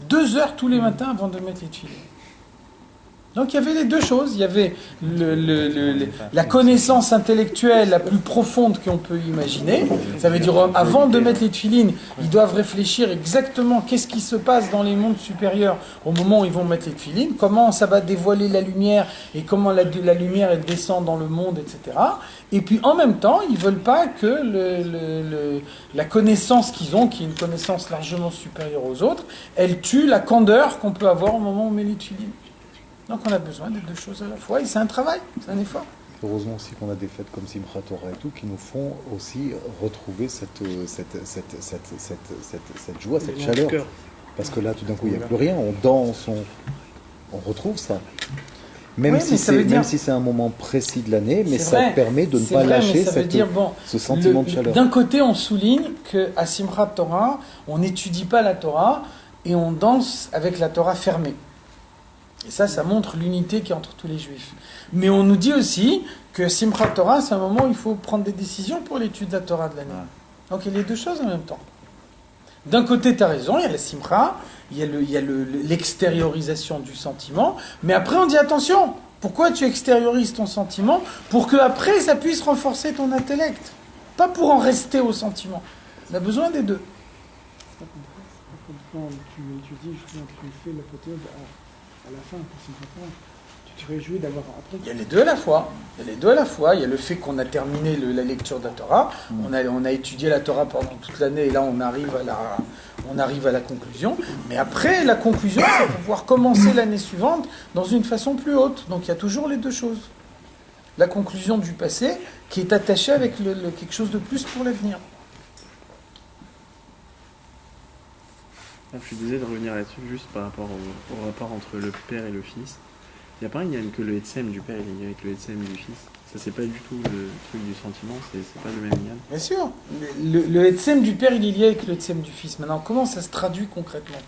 2 heures tous les matins avant de mettre les tefilines. Donc il y avait les deux choses. Il y avait la connaissance intellectuelle la plus profonde qu'on peut imaginer. Ça veut dire, avant de mettre les tefilines, ils doivent réfléchir exactement qu'est-ce qui se passe dans les mondes supérieurs au moment où ils vont mettre les tefilines, comment ça va dévoiler la lumière et comment la lumière elle descend dans le monde, etc. Et puis en même temps, ils ne veulent pas que la connaissance qu'ils ont, qui est une connaissance largement supérieure aux autres, elle tue la candeur qu'on peut avoir au moment où on met les tefilines. Donc on a besoin des deux choses à la fois, et c'est un travail, c'est un effort. Heureusement aussi qu'on a des fêtes comme Simchat Torah et tout qui nous font aussi retrouver cette joie, cette L'élan du chaleur. cœur. Parce que là, tout d'un coup, il n'y a plus rien. On danse, on retrouve ça. Même, Oui, si mais ça veut dire- même si c'est un moment précis de l'année, mais C'est ça vrai, permet de ne c'est pas vrai, mais lâcher ça veut dire, bon, ce sentiment de chaleur. D'un côté, on souligne qu'à Simchat Torah, on n'étudie pas la Torah et on danse avec la Torah fermée. Et ça montre l'unité qu'il y a entre tous les juifs. Mais on nous dit aussi que Simchat Torah, c'est un moment où il faut prendre des décisions pour l'étude de la Torah de l'année. Ouais. Donc il y a les deux choses en même temps. D'un côté, tu as raison, il y a la Simcha, il y a l'extériorisation du sentiment, mais après on dit attention, pourquoi tu extériorises ton sentiment? Pour que après ça puisse renforcer ton intellect, pas pour en rester au sentiment. On a besoin des deux. Quand tu étudies, justement, tu fais l'apothéose à la fin, pour Simchat Torah, tu te réjouis d'avoir après. Il y a les deux à la fois. Il y a les deux à la fois. Il y a le fait qu'on a terminé la lecture de la Torah. On a étudié la Torah pendant toute l'année et là on arrive à la conclusion. Mais après, la conclusion, c'est pour pouvoir commencer l'année suivante dans une façon plus haute. Donc il y a toujours les deux choses. La conclusion du passé qui est attachée avec quelque chose de plus pour l'avenir. Ah, je suis désolé de revenir là-dessus, juste par rapport au rapport entre le père et le fils. Il n'y a pas un lien que le Etsem du père et le lien avec le Etsem du fils. Ça, c'est pas du tout le truc du sentiment, c'est pas le même lien. Bien sûr. Le Etsem du père, il est lié avec le Etsem du fils. Maintenant, comment ça se traduit concrètement?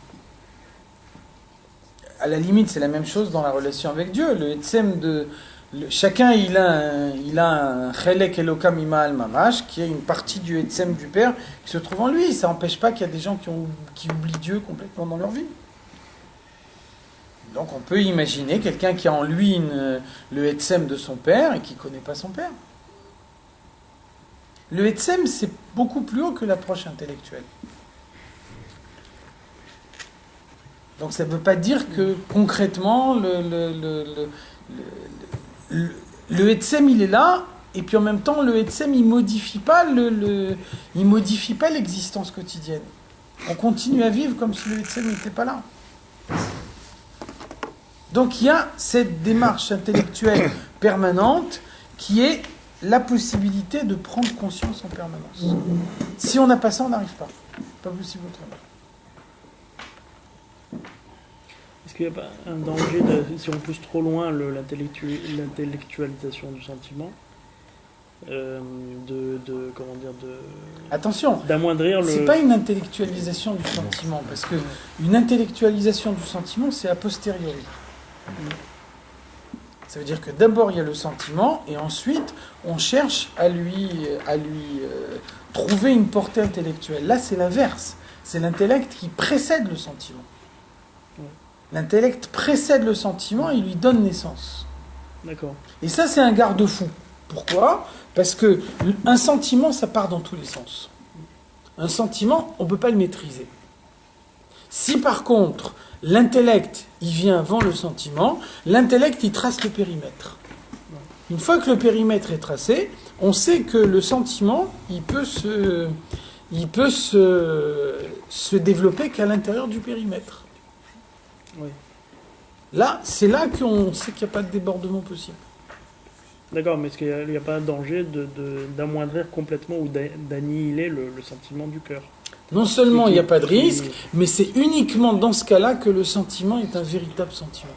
À la limite, c'est la même chose dans la relation avec Dieu. Le Etsem chacun, il a un Chelek Elokam Imal Mamash, qui est une partie du Etsem du père qui se trouve en lui. Ça n'empêche pas qu'il y a des gens qui oublient Dieu complètement dans leur vie. Donc on peut imaginer quelqu'un qui a en lui le Etsem de son père et qui ne connaît pas son père. Le Etsem, c'est beaucoup plus haut que l'approche intellectuelle. Donc ça ne veut pas dire que concrètement, le Etsem, il est là, et puis en même temps, le Etsem, il modifie pas l'existence quotidienne. On continue à vivre comme si le Etsem n'était pas là. Donc il y a cette démarche intellectuelle permanente qui est la possibilité de prendre conscience en permanence. Si on n'a pas ça, on n'arrive pas. Pas possible autrement. Est-ce qu'il n'y a pas un danger, si on pousse trop loin l'intellectualisation du sentiment, Attention, d'amoindrir le... c'est pas une intellectualisation du sentiment, parce que une intellectualisation du sentiment, c'est a posteriori. Ça veut dire que d'abord il y a le sentiment, et ensuite on cherche à lui trouver une portée intellectuelle. Là, c'est l'inverse. C'est l'intellect qui précède le sentiment. L'intellect précède le sentiment et lui donne naissance. D'accord. Et ça, c'est un garde-fou. Pourquoi? Parce que un sentiment, ça part dans tous les sens. Un sentiment, on ne peut pas le maîtriser. Si par contre, l'intellect, il vient avant le sentiment, l'intellect, il trace le périmètre. Une fois que le périmètre est tracé, on sait que le sentiment, il peut se développer qu'à l'intérieur du périmètre. Oui. Là, c'est là qu'on sait qu'il n'y a pas de débordement possible. D'accord, mais est-ce qu'il n'y a pas un danger d'amoindrir complètement ou d'annihiler le sentiment du cœur? Non seulement il n'y a pas de risque, mais c'est uniquement dans ce cas-là que le sentiment est un véritable sentiment.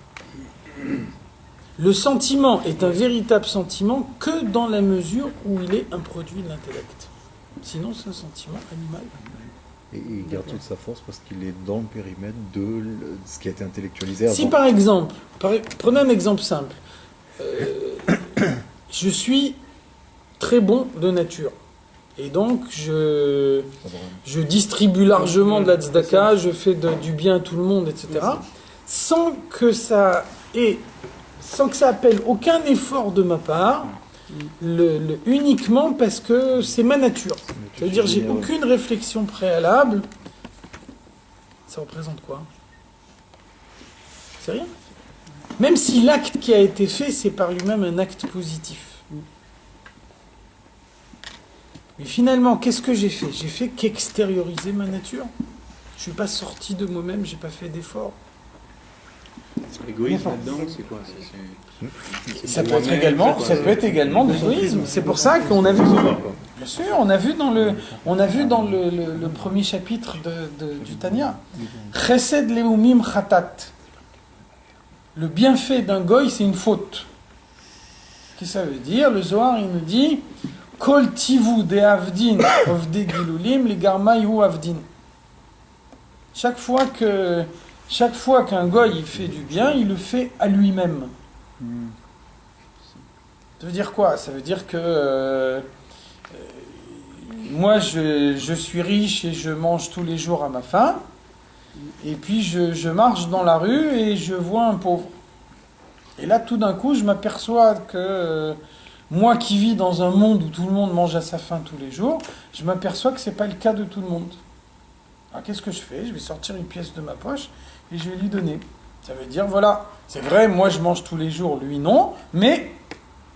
Le sentiment est un véritable sentiment que dans la mesure où il est un produit de l'intellect. Sinon, c'est un sentiment animal. Et il garde toute sa force parce qu'il est dans le périmètre de ce qui a été intellectualisé avant. Si par exemple, prenez un exemple simple, je suis très bon de nature, et donc je distribue largement de la tzedaka, je fais du bien à tout le monde, etc., sans que ça appelle aucun effort de ma part, uniquement parce que c'est ma nature. C'est-à-dire j'ai aucune réflexion préalable. Ça représente quoi? C'est rien. Même si l'acte qui a été fait, c'est par lui-même un acte positif. Mais finalement, qu'est-ce que j'ai fait? J'ai fait qu'extérioriser ma nature. Je ne suis pas sorti de moi-même, je n'ai pas fait d'effort. L'égoïsme là-dedans, c'est quoi? Ça peut être également de l'égoïsme. C'est pour ça qu'on a vu, bien sûr, on a vu dans le premier chapitre du Tanya, Chesed leumim chatat. Le bienfait d'un goy, c'est une faute. Qu'est-ce que ça veut dire? Le Zohar, il nous dit, Kol tivu de avdin ovde gilulim le garmayu avdin. Chaque fois qu'un goy il fait du bien, il le fait à lui-même. Ça veut dire quoi? Ça veut dire que moi je suis riche et je mange tous les jours à ma faim, et puis je marche dans la rue et je vois un pauvre. Et là tout d'un coup je m'aperçois que moi qui vis dans un monde où tout le monde mange à sa faim tous les jours, je m'aperçois que c'est pas le cas de tout le monde. Alors qu'est-ce que je fais? Je vais sortir une pièce de ma poche et je vais lui donner. Ça veut dire, voilà, c'est vrai, moi je mange tous les jours, lui non, mais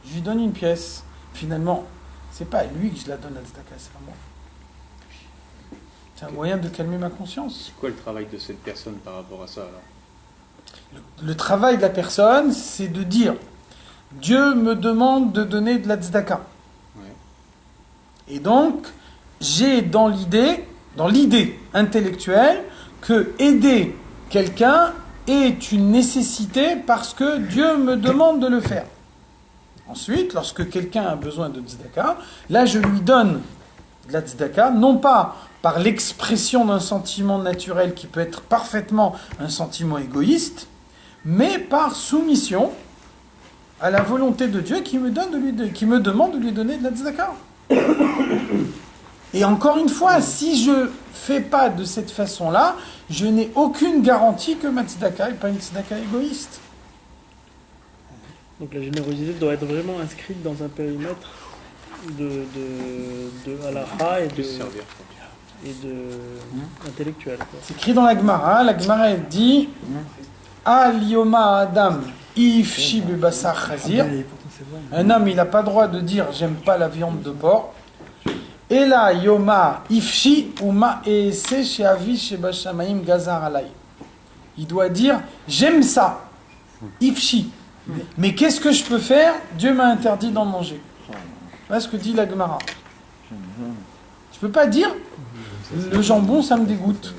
je lui donne une pièce. Finalement, c'est pas à lui que je la donne à tzedaka, c'est à moi. C'est un moyen de calmer ma conscience. C'est quoi le travail de cette personne par rapport à ça alors? Le travail de la personne, c'est de dire, Dieu me demande de donner de la tzedaka. Ouais. Et donc, j'ai dans l'idée intellectuelle que aider quelqu'un est une nécessité parce que Dieu me demande de le faire. Ensuite, lorsque quelqu'un a besoin de tzedaka, là je lui donne de la tzedaka, non pas par l'expression d'un sentiment naturel qui peut être parfaitement un sentiment égoïste, mais par soumission à la volonté de Dieu qui me demande de lui donner de la tzedaka. Et encore une fois, si je fais pas de cette façon-là, je n'ai aucune garantie que ma tzedaka n'est pas une tzedaka égoïste. Donc la générosité doit être vraiment inscrite dans un périmètre de halakha et de intellectuel. Quoi. C'est écrit dans la Gemara. La Gemara elle dit Al yoma adam ifshi bebasar chazir. Un homme il n'a pas le droit de dire j'aime pas la viande de porc. Et là, Yoma Ifshi Uma Eese Sheavi Shebashamaim Gazar Alay. Il doit dire j'aime ça, Ifshi. Mais qu'est-ce que je peux faire? Dieu m'a interdit d'en manger. Voilà ce que dit la Gemara. Je peux pas dire le jambon ça me dégoûte.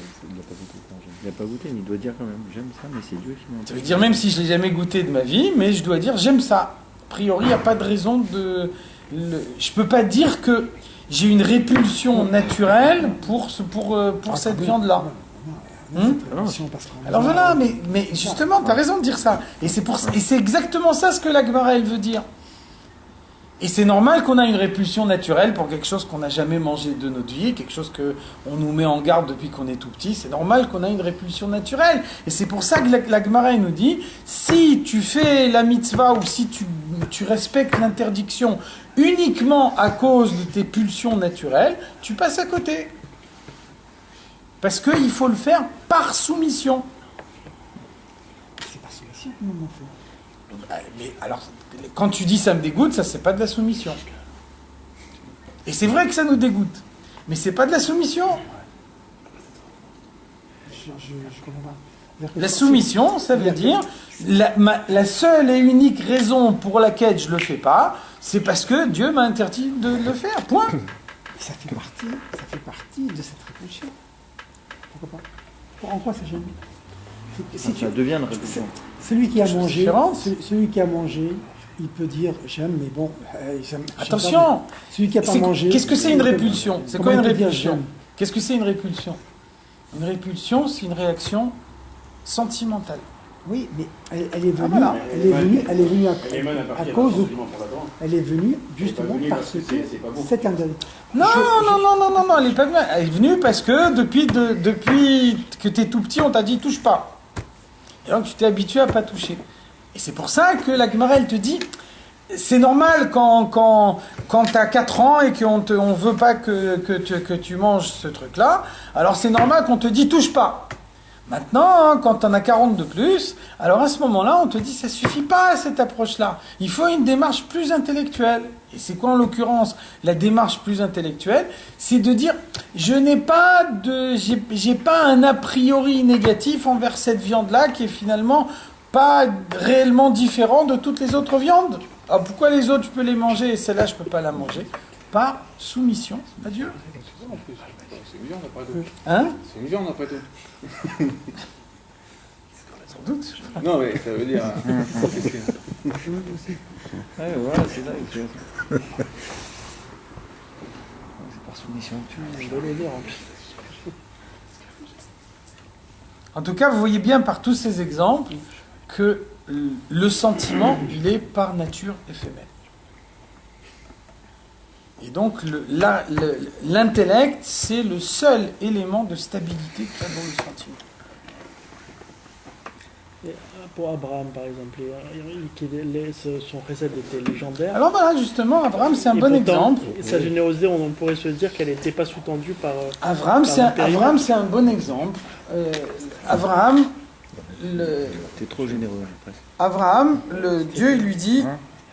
Il n'a pas goûté, mais il doit dire quand même j'aime ça, mais c'est Dieu qui m'a interdit. Ça veut dire même si je l'ai jamais goûté de ma vie, mais je dois dire j'aime ça. A priori, il n'y a pas de raison de. Je peux pas dire que j'ai une répulsion naturelle pour cette viande-là. Alors voilà, mais justement, tu as raison de dire ça. Et c'est exactement ça ce que la Gemara elle veut dire. Et c'est normal qu'on a une répulsion naturelle pour quelque chose qu'on n'a jamais mangé de notre vie, quelque chose qu'on nous met en garde depuis qu'on est tout petit. C'est normal qu'on a une répulsion naturelle. Et c'est pour ça que la Gemara nous dit, si tu fais la mitzvah ou si tu respectes l'interdiction uniquement à cause de tes pulsions naturelles, tu passes à côté. Parce qu'il faut le faire par soumission. C'est par soumission que nous l'on fait. Mais alors, quand tu dis ça me dégoûte, ça c'est pas de la soumission. Et c'est vrai que ça nous dégoûte, mais c'est pas de la soumission. Je comprends pas. La soumission, ça veut dire la seule et unique raison pour laquelle je le fais pas, c'est parce que Dieu m'a interdit de le faire. Point. Ça fait partie de cette répulsion. Pourquoi pas? En quoi ça gêne? Ça devient une répulsion. Celui qui a mangé, il peut dire j'aime, mais bon. Attention. Celui qui n'a pas mangé. Qu'est-ce que c'est une répulsion? C'est quoi une répulsion? j'aime? Qu'est-ce que c'est une répulsion? Une répulsion, c'est une réaction sentimentale. Oui, mais elle est venue. Elle est venue à cause. Elle est venue justement parce que c'est un. Non, elle est pas venue. Elle est venue parce que depuis que tu es tout petit, on t'a dit touche pas. Et donc tu t'es habitué à pas toucher. Et c'est pour ça que la Gemara elle te dit, c'est normal quand tu as 4 ans et qu'on ne veut pas que tu manges ce truc-là, alors c'est normal qu'on te dit touche pas. Maintenant, quand tu en as 40 de plus, alors à ce moment-là, on te dit ça suffit pas cette approche-là. Il faut une démarche plus intellectuelle. Et c'est quoi en l'occurrence la démarche plus intellectuelle? C'est de dire j'ai pas un a priori négatif envers cette viande-là qui est finalement pas réellement différent de toutes les autres viandes. Alors pourquoi les autres je peux les manger et celle-là je peux pas la manger? Par soumission à Dieu. C'est une viande après tout. Hein? C'est une viande après tout. Sans doute. Non mais ça veut dire... Ouais, voilà, c'est là. C'est par soumission. Une bonne odeur en plus. En tout cas, vous voyez bien par tous ces exemples que le sentiment, il est par nature éphémère. Et donc, l'intellect, c'est le seul élément de stabilité qu'il y a dans le sentiment. Et pour Abraham, par exemple, son récep était légendaire. Alors voilà, justement, Abraham, c'est un bon exemple. Sa générosité, on pourrait se dire qu'elle n'était pas sous-tendue par... Abraham, c'est un bon exemple. Abraham, T'es trop généreux, presque. Abraham, Dieu, il lui dit,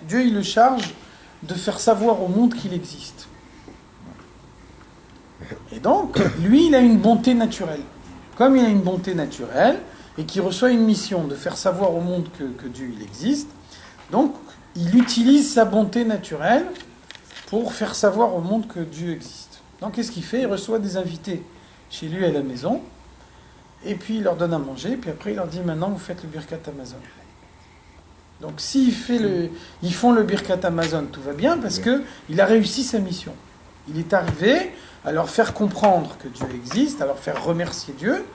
Dieu, il le charge de faire savoir au monde qu'il existe. Et donc, lui, il a une bonté naturelle. Comme il a une bonté naturelle, et qu'il reçoit une mission de faire savoir au monde que Dieu, il existe, donc, il utilise sa bonté naturelle pour faire savoir au monde que Dieu existe. Donc, qu'est-ce qu'il fait? Il reçoit des invités chez lui à la maison, et puis il leur donne à manger, puis après il leur dit, maintenant, vous faites le Birkat Hamazon. Donc s'ils font le Birkat Hamazon, tout va bien, parce qu'il a réussi sa mission. Il est arrivé à leur faire comprendre que Dieu existe, à leur faire remercier Dieu,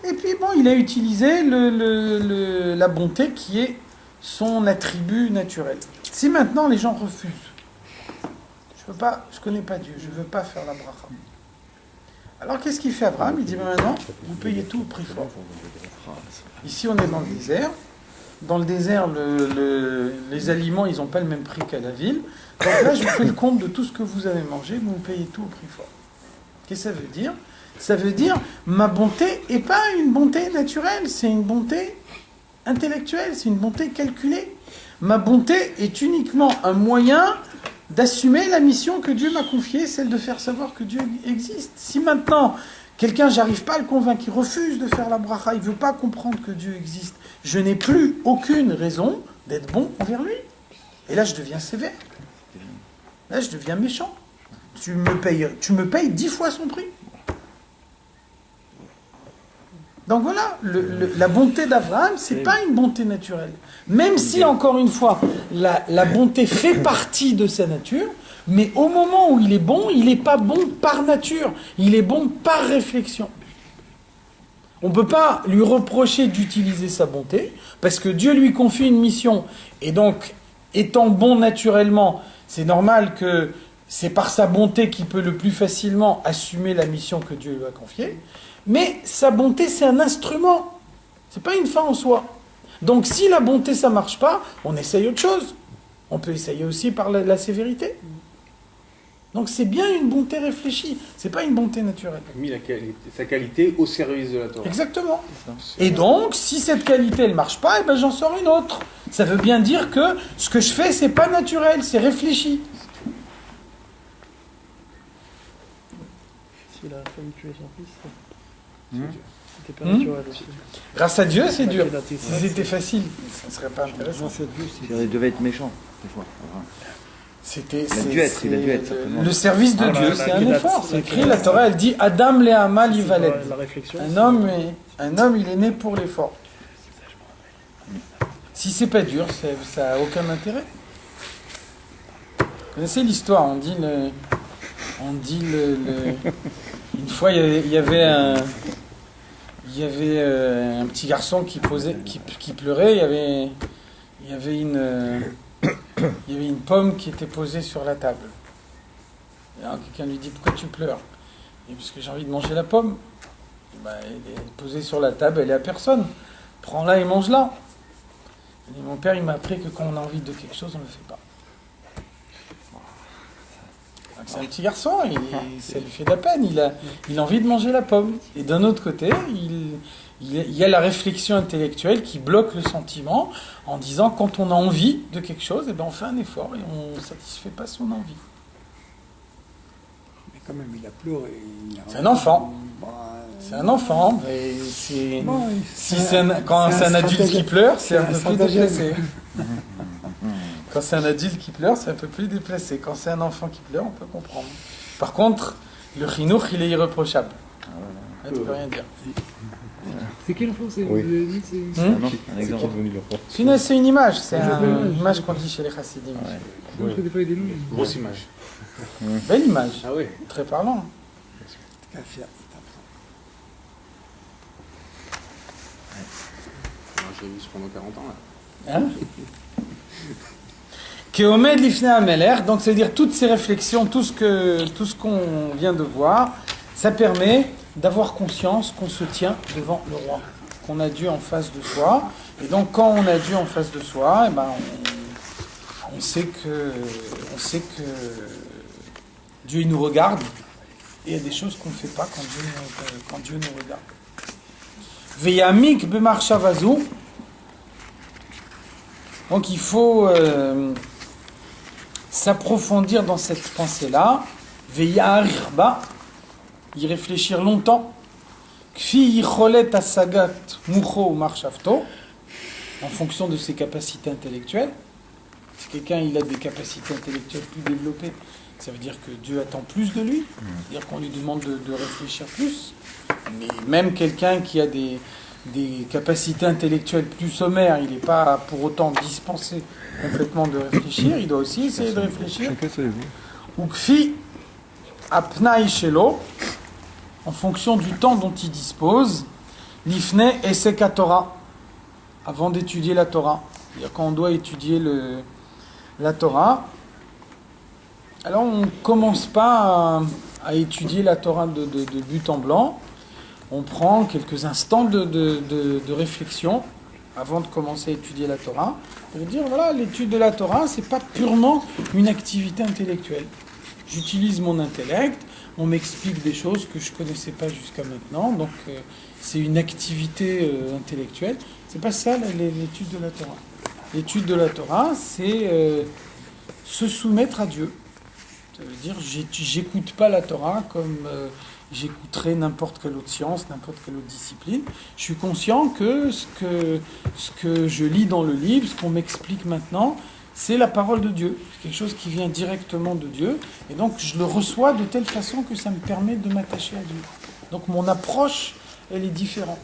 et puis bon, il a utilisé la bonté qui est son attribut naturel. Si maintenant les gens refusent, je connais pas Dieu, je ne veux pas faire la bracha. Alors qu'est-ce qu'il fait Abraham? Il dit, maintenant, vous payez tout au prix fort. Ici on est dans le désert. Dans le désert, les aliments, ils n'ont pas le même prix qu'à la ville. Donc là, je vous fais le compte de tout ce que vous avez mangé, vous me payez tout au prix fort. Qu'est-ce que ça veut dire? Ça veut dire, ma bonté n'est pas une bonté naturelle, c'est une bonté intellectuelle, c'est une bonté calculée. Ma bonté est uniquement un moyen d'assumer la mission que Dieu m'a confiée, celle de faire savoir que Dieu existe. Si maintenant, quelqu'un, j'arrive pas à le convaincre, il refuse de faire la bracha, il ne veut pas comprendre que Dieu existe, je n'ai plus aucune raison d'être bon envers lui. Et là, je deviens sévère. Là, je deviens méchant. Tu me payes 10 fois son prix. Donc voilà, la bonté d'Abraham, c'est pas une bonté naturelle. Même si, encore une fois, la bonté fait partie de sa nature, mais au moment où il est bon, il n'est pas bon par nature, il est bon par réflexion. On ne peut pas lui reprocher d'utiliser sa bonté, parce que Dieu lui confie une mission, et donc, étant bon naturellement, c'est normal que c'est par sa bonté qu'il peut le plus facilement assumer la mission que Dieu lui a confiée, mais sa bonté, c'est un instrument, c'est pas une fin en soi. Donc si la bonté, ça ne marche pas, on essaye autre chose. On peut essayer aussi par la sévérité. Donc c'est bien une bonté réfléchie, c'est pas une bonté naturelle. Il a mis sa qualité au service de la Torah. Exactement. Et donc, si cette qualité elle marche pas, eh ben j'en sors une autre. Ça veut bien dire que ce que je fais, c'est pas naturel, c'est réfléchi. S'il a failli tuer son fils, c'était pas naturel aussi. Grâce à Dieu, c'est dur. Si c'était facile, ça serait pas intéressant. Il devait être méchant, des fois. Il a dû être. Le service de Dieu, c'est un effort. C'est écrit, la Torah, elle dit Adam Léama Livaled. Un homme, il est né pour l'effort. Si c'est pas dur, ça n'a aucun intérêt. Vous connaissez l'histoire? Une fois, il y avait un petit garçon qui pleurait. Il y avait une pomme qui était posée sur la table. Et alors quelqu'un lui dit, pourquoi tu pleures? Et parce que j'ai envie de manger la pomme. Elle est posée sur la table, elle est à personne. Prends-la et mange-la. Et mon père, il m'a appris que quand on a envie de quelque chose, on ne le fait pas. Donc c'est un petit garçon, ça lui fait de la peine. Il a envie de manger la pomme. Et d'un autre côté, il y a la réflexion intellectuelle qui bloque le sentiment en disant quand on a envie de quelque chose, on fait un effort et on ne satisfait pas son envie. Mais quand même, il a pleuré. C'est un enfant. C'est un enfant, mais c'est... Bon, Si quand c'est un adulte qui pleure, c'est un peu plus stratagème. déplacé. Quand c'est un adulte qui pleure, c'est un peu plus déplacé. Quand c'est un enfant qui pleure, on peut comprendre. Par contre, le chinour, il est irréprochable. Là, tu peux rien dire. C'est quel enfant c'est Oui. vous avez dit, c'est- Un C'est exemple. qui est devenu l'enfant? C'est une image, c'est Je peux- une image qu'on dit chez les chassidim. Ouais. Non, parce que des fois, il y a des noms. Grosse image. Belle image, Ah ouais. très parlant. Café. Moi, je l'ai vu pendant 40 ans là. Hein Keomed Lifnei Ameler, donc c'est-à-dire toutes ces réflexions, tout ce qu'on vient de voir, ça permet d'avoir conscience qu'on se tient devant le roi, qu'on a Dieu en face de soi. Et donc quand on a Dieu en face de soi, eh ben, on sait que Dieu il nous regarde, et il y a des choses qu'on ne fait pas quand Dieu nous regarde. Veyamik b'marshavazu. Donc il faut s'approfondir dans cette pensée-là, veyarirba, y réfléchir longtemps, kfi yicholet asagat mucho marchavto, en fonction de ses capacités intellectuelles. Si quelqu'un il a des capacités intellectuelles plus développées, ça veut dire que Dieu attend plus de lui, c'est-à-dire qu'on lui demande de réfléchir plus. Mais même quelqu'un qui a des capacités intellectuelles plus sommaires, il n'est pas pour autant dispensé complètement de réfléchir, il doit aussi essayer de réfléchir. Ou kfi apnaï shelo, en fonction du temps dont il dispose, l'ifne eseka Torah, avant d'étudier la Torah. C'est-à-dire quand on doit étudier la Torah, alors on ne commence pas à étudier la Torah de but en blanc. On prend quelques instants de réflexion avant de commencer à étudier la Torah, pour dire, voilà, l'étude de la Torah, c'est pas purement une activité intellectuelle. J'utilise mon intellect, on m'explique des choses que je connaissais pas jusqu'à maintenant, donc c'est une activité intellectuelle. C'est pas ça l'étude de la Torah. L'étude de la Torah, c'est se soumettre à Dieu. Ça veut dire, j'écoute pas la Torah comme j'écouterais n'importe quelle autre science, n'importe quelle autre discipline. Je suis conscient que ce que je lis dans le livre, ce qu'on m'explique maintenant, c'est la parole de Dieu. C'est quelque chose qui vient directement de Dieu. Et donc, je le reçois de telle façon que ça me permet de m'attacher à Dieu. Donc, mon approche, elle est différente.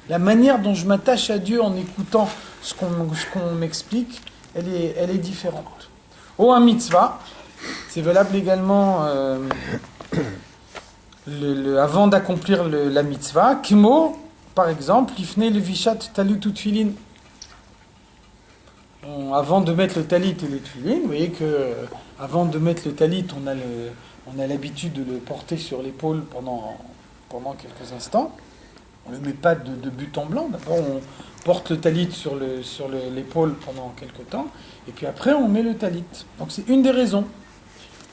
La manière dont je m'attache à Dieu en écoutant ce qu'on m'explique, elle est différente. Au un mitzvah, c'est valable également avant d'accomplir la mitzvah. Kimo, par exemple, l'ifne le vishat talut ou tfilin. Avant de mettre le talit et le tfilin, vous voyez que avant de mettre le talit, on a l'habitude de le porter sur l'épaule pendant quelques instants. On ne le met pas de but en blanc. D'abord, on porte le talit sur l'épaule pendant quelques temps, et puis après, on met le talit. Donc, c'est une des raisons.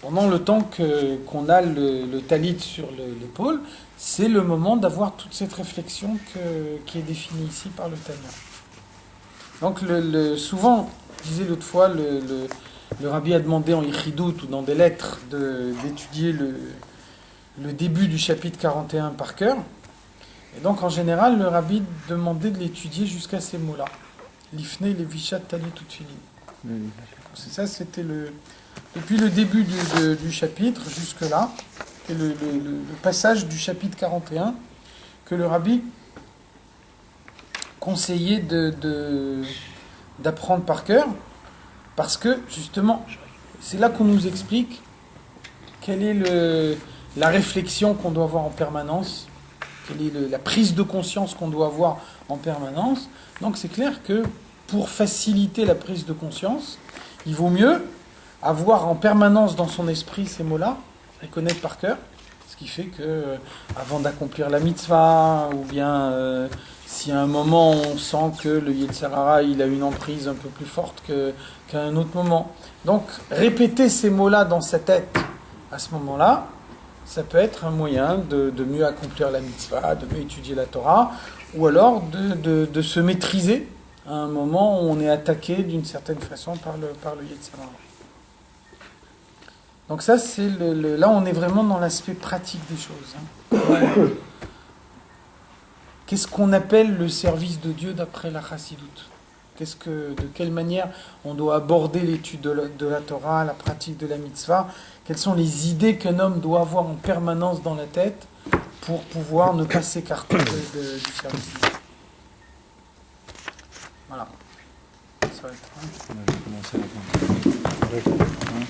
Pendant le temps qu'on a le talit sur l'épaule, c'est le moment d'avoir toute cette réflexion qui est définie ici par le Tanya. Donc, souvent, je disais l'autre fois, le rabbi a demandé en Yichidut ou dans des lettres d'étudier le début du chapitre 41 par cœur. Et donc, en général, le rabbi demandait de l'étudier jusqu'à ces mots-là. L'ifne, les vishat, talit, tout fini. C'est ça, c'était depuis le début du chapitre jusque-là, c'est le passage du chapitre 41 que le rabbi conseillait d'apprendre par cœur, parce que, justement, c'est là qu'on nous explique quelle est la réflexion qu'on doit avoir en permanence, quelle est la prise de conscience qu'on doit avoir en permanence. Donc c'est clair que pour faciliter la prise de conscience, il vaut mieux avoir en permanence dans son esprit ces mots-là, les connaître par cœur, ce qui fait que avant d'accomplir la mitzvah, ou bien si à un moment on sent que le Yetzer Hara il a une emprise un peu plus forte qu'à un autre moment. Donc répéter ces mots-là dans sa tête à ce moment-là, ça peut être un moyen de mieux accomplir la mitzvah, de mieux étudier la Torah, ou alors de se maîtriser à un moment où on est attaqué d'une certaine façon par le Yetzer Hara. Donc ça, là on est vraiment dans l'aspect pratique des choses. Qu'est-ce qu'on appelle le service de Dieu d'après la Chassidoute? De quelle manière on doit aborder l'étude de la Torah, la pratique de la mitzvah? Quelles sont les idées qu'un homme doit avoir en permanence dans la tête pour pouvoir ne pas s'écarter du service? Voilà. Ça va être. Je vais commencer à répondre. D'accord. Hein